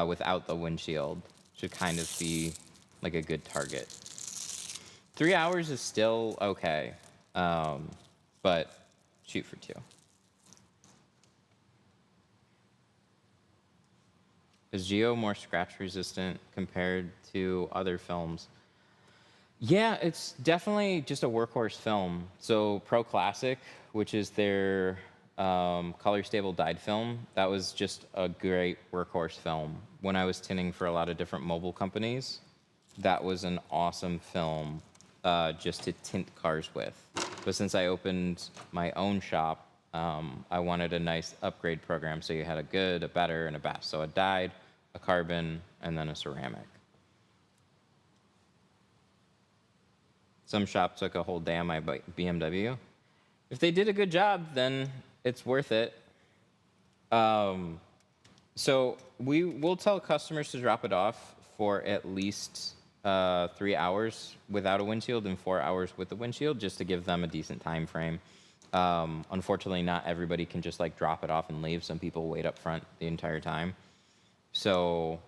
S1: without the windshield should kind of be like a good target. 3 hours is still okay, but shoot for 2. Is Geo more scratch resistant compared to other films? Yeah, it's definitely just a workhorse film. So Pro Classic, which is their color stable dyed film, that was just a great workhorse film. When I was tinting for a lot of different mobile companies, that was an awesome film just to tint cars with. But since I opened my own shop, I wanted a nice upgrade program, so you had a good, a better, and a best. So a dyed, a carbon, and then a ceramic. Some shop took a whole day on my BMW. If they did a good job, then it's worth it. So we'll tell customers to drop it off for at least 3 hours without a windshield and 4 hours with the windshield, just to give them a decent time frame. Unfortunately, not everybody can just like drop it off and leave. Some people wait up front the entire time. So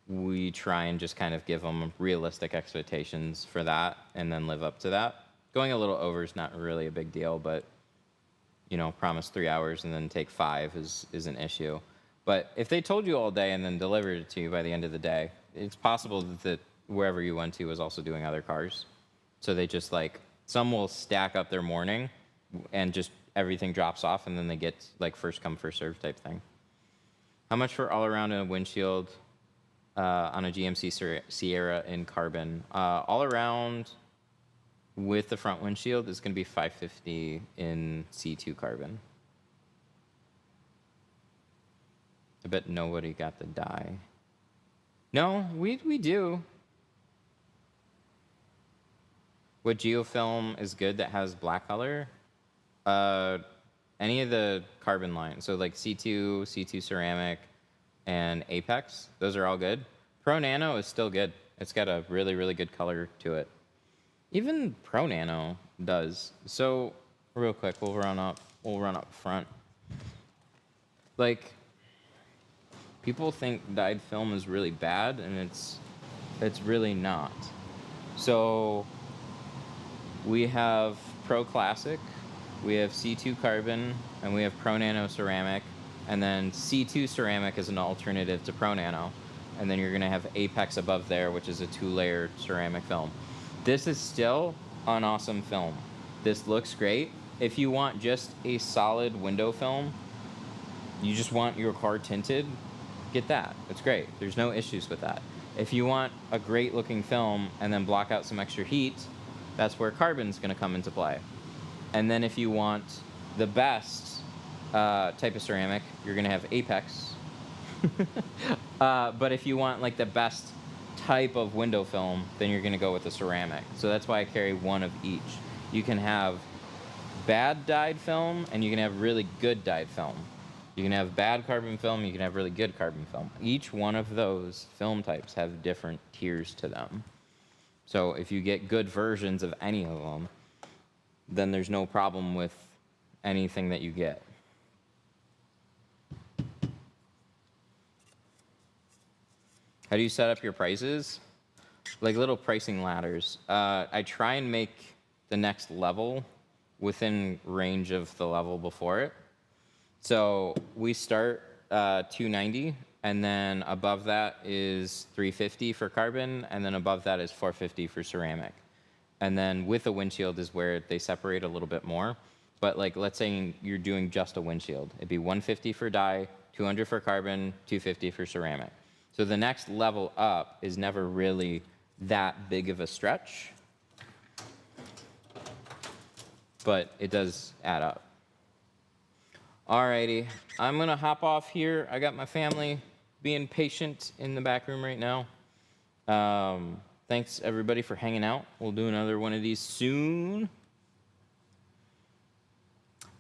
S1: we try and just kind of give them realistic expectations for that and then live up to that. Going a little over is not really a big deal, but you know, promise 3 hours and then take 5 is an issue. But if they told you all day and then delivered it to you by the end of the day, it's possible that wherever you went to was also doing other cars. So they just like, some will stack up their morning and just everything drops off and then they get like first come, first serve type thing. How much for all around in a windshield on a GMC Sierra in carbon? All around with the front windshield is going to be $550 in C2 carbon. I bet nobody got the dye. No, we do. What geofilm is good that has black color? Any of the carbon line. So like C2, C2 ceramic, and Apex. Those are all good. Pro Nano is still good. It's got a really, really good color to it. Even Pro Nano does. So real quick, we'll run up front. Like, people think dyed film is really bad, and it's really not. So we have Pro Classic, we have C2 carbon, and we have Pro Nano ceramic, and then C2 ceramic is an alternative to Pro Nano. And then you're gonna have Apex above there, which is a 2-layer ceramic film. This is still an awesome film. This looks great. If you want just a solid window film, you just want your car tinted, get that. It's great. There's no issues with that. If you want a great looking film and then block out some extra heat, that's where carbon's gonna come into play. And then if you want the best type of ceramic, you're going to have Apex. But if you want like the best type of window film, then you're going to go with the ceramic. So that's why I carry one of each. You can have bad dyed film and you can have really good dyed film. You can have bad carbon film, you can have really good carbon film. Each one of those film types have different tiers to them. So if you get good versions of any of them, then there's no problem with anything that you get. How do you set up your prices? Like little pricing ladders. I try and make the next level within range of the level before it. So we start $290, and then above that is $350 for carbon, and then above that is $450 for ceramic. And then with a windshield is where they separate a little bit more. But like, let's say you're doing just a windshield. It'd be $150 for dye, $200 for carbon, $250 for ceramic. So the next level up is never really that big of a stretch, but it does add up. Alrighty, I'm gonna hop off here. I got my family being patient in the back room right now. Thanks everybody for hanging out. We'll do another one of these soon.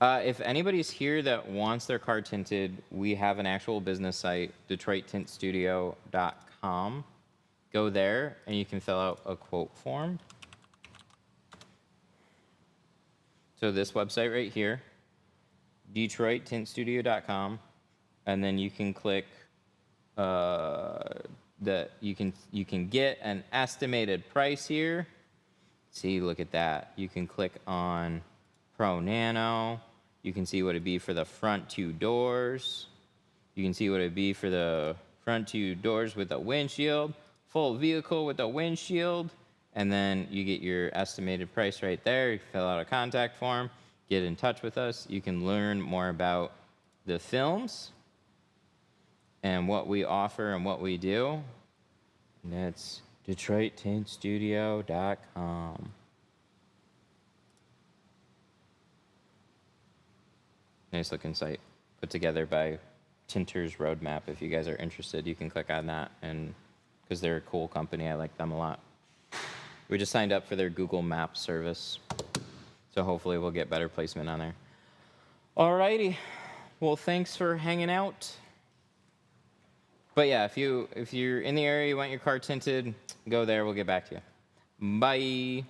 S1: If anybody's here that wants their car tinted, we have an actual business site, DetroitTintStudio.com. Go there and you can fill out a quote form. So this website right here, DetroitTintStudio.com, and then you can click you can get an estimated price here. See, look at that. You can click on Pro Nano. You can see what it'd be for the front two doors. You can see what it'd be for the front two doors with a windshield, full vehicle with a windshield, and then you get your estimated price right there. You fill out a contact form, get in touch with us. You can learn more about the films and what we offer and what we do. And that's DetroitTintStudio.com. Nice looking site put together by Tinters Roadmap. If you guys are interested, you can click on that, and because they're a cool company, I like them a lot. We just signed up for their Google Maps service, so hopefully we'll get better placement on there. Alrighty, well, thanks for hanging out. But yeah, if you're in the area, you want your car tinted, go there. We'll get back to you. Bye.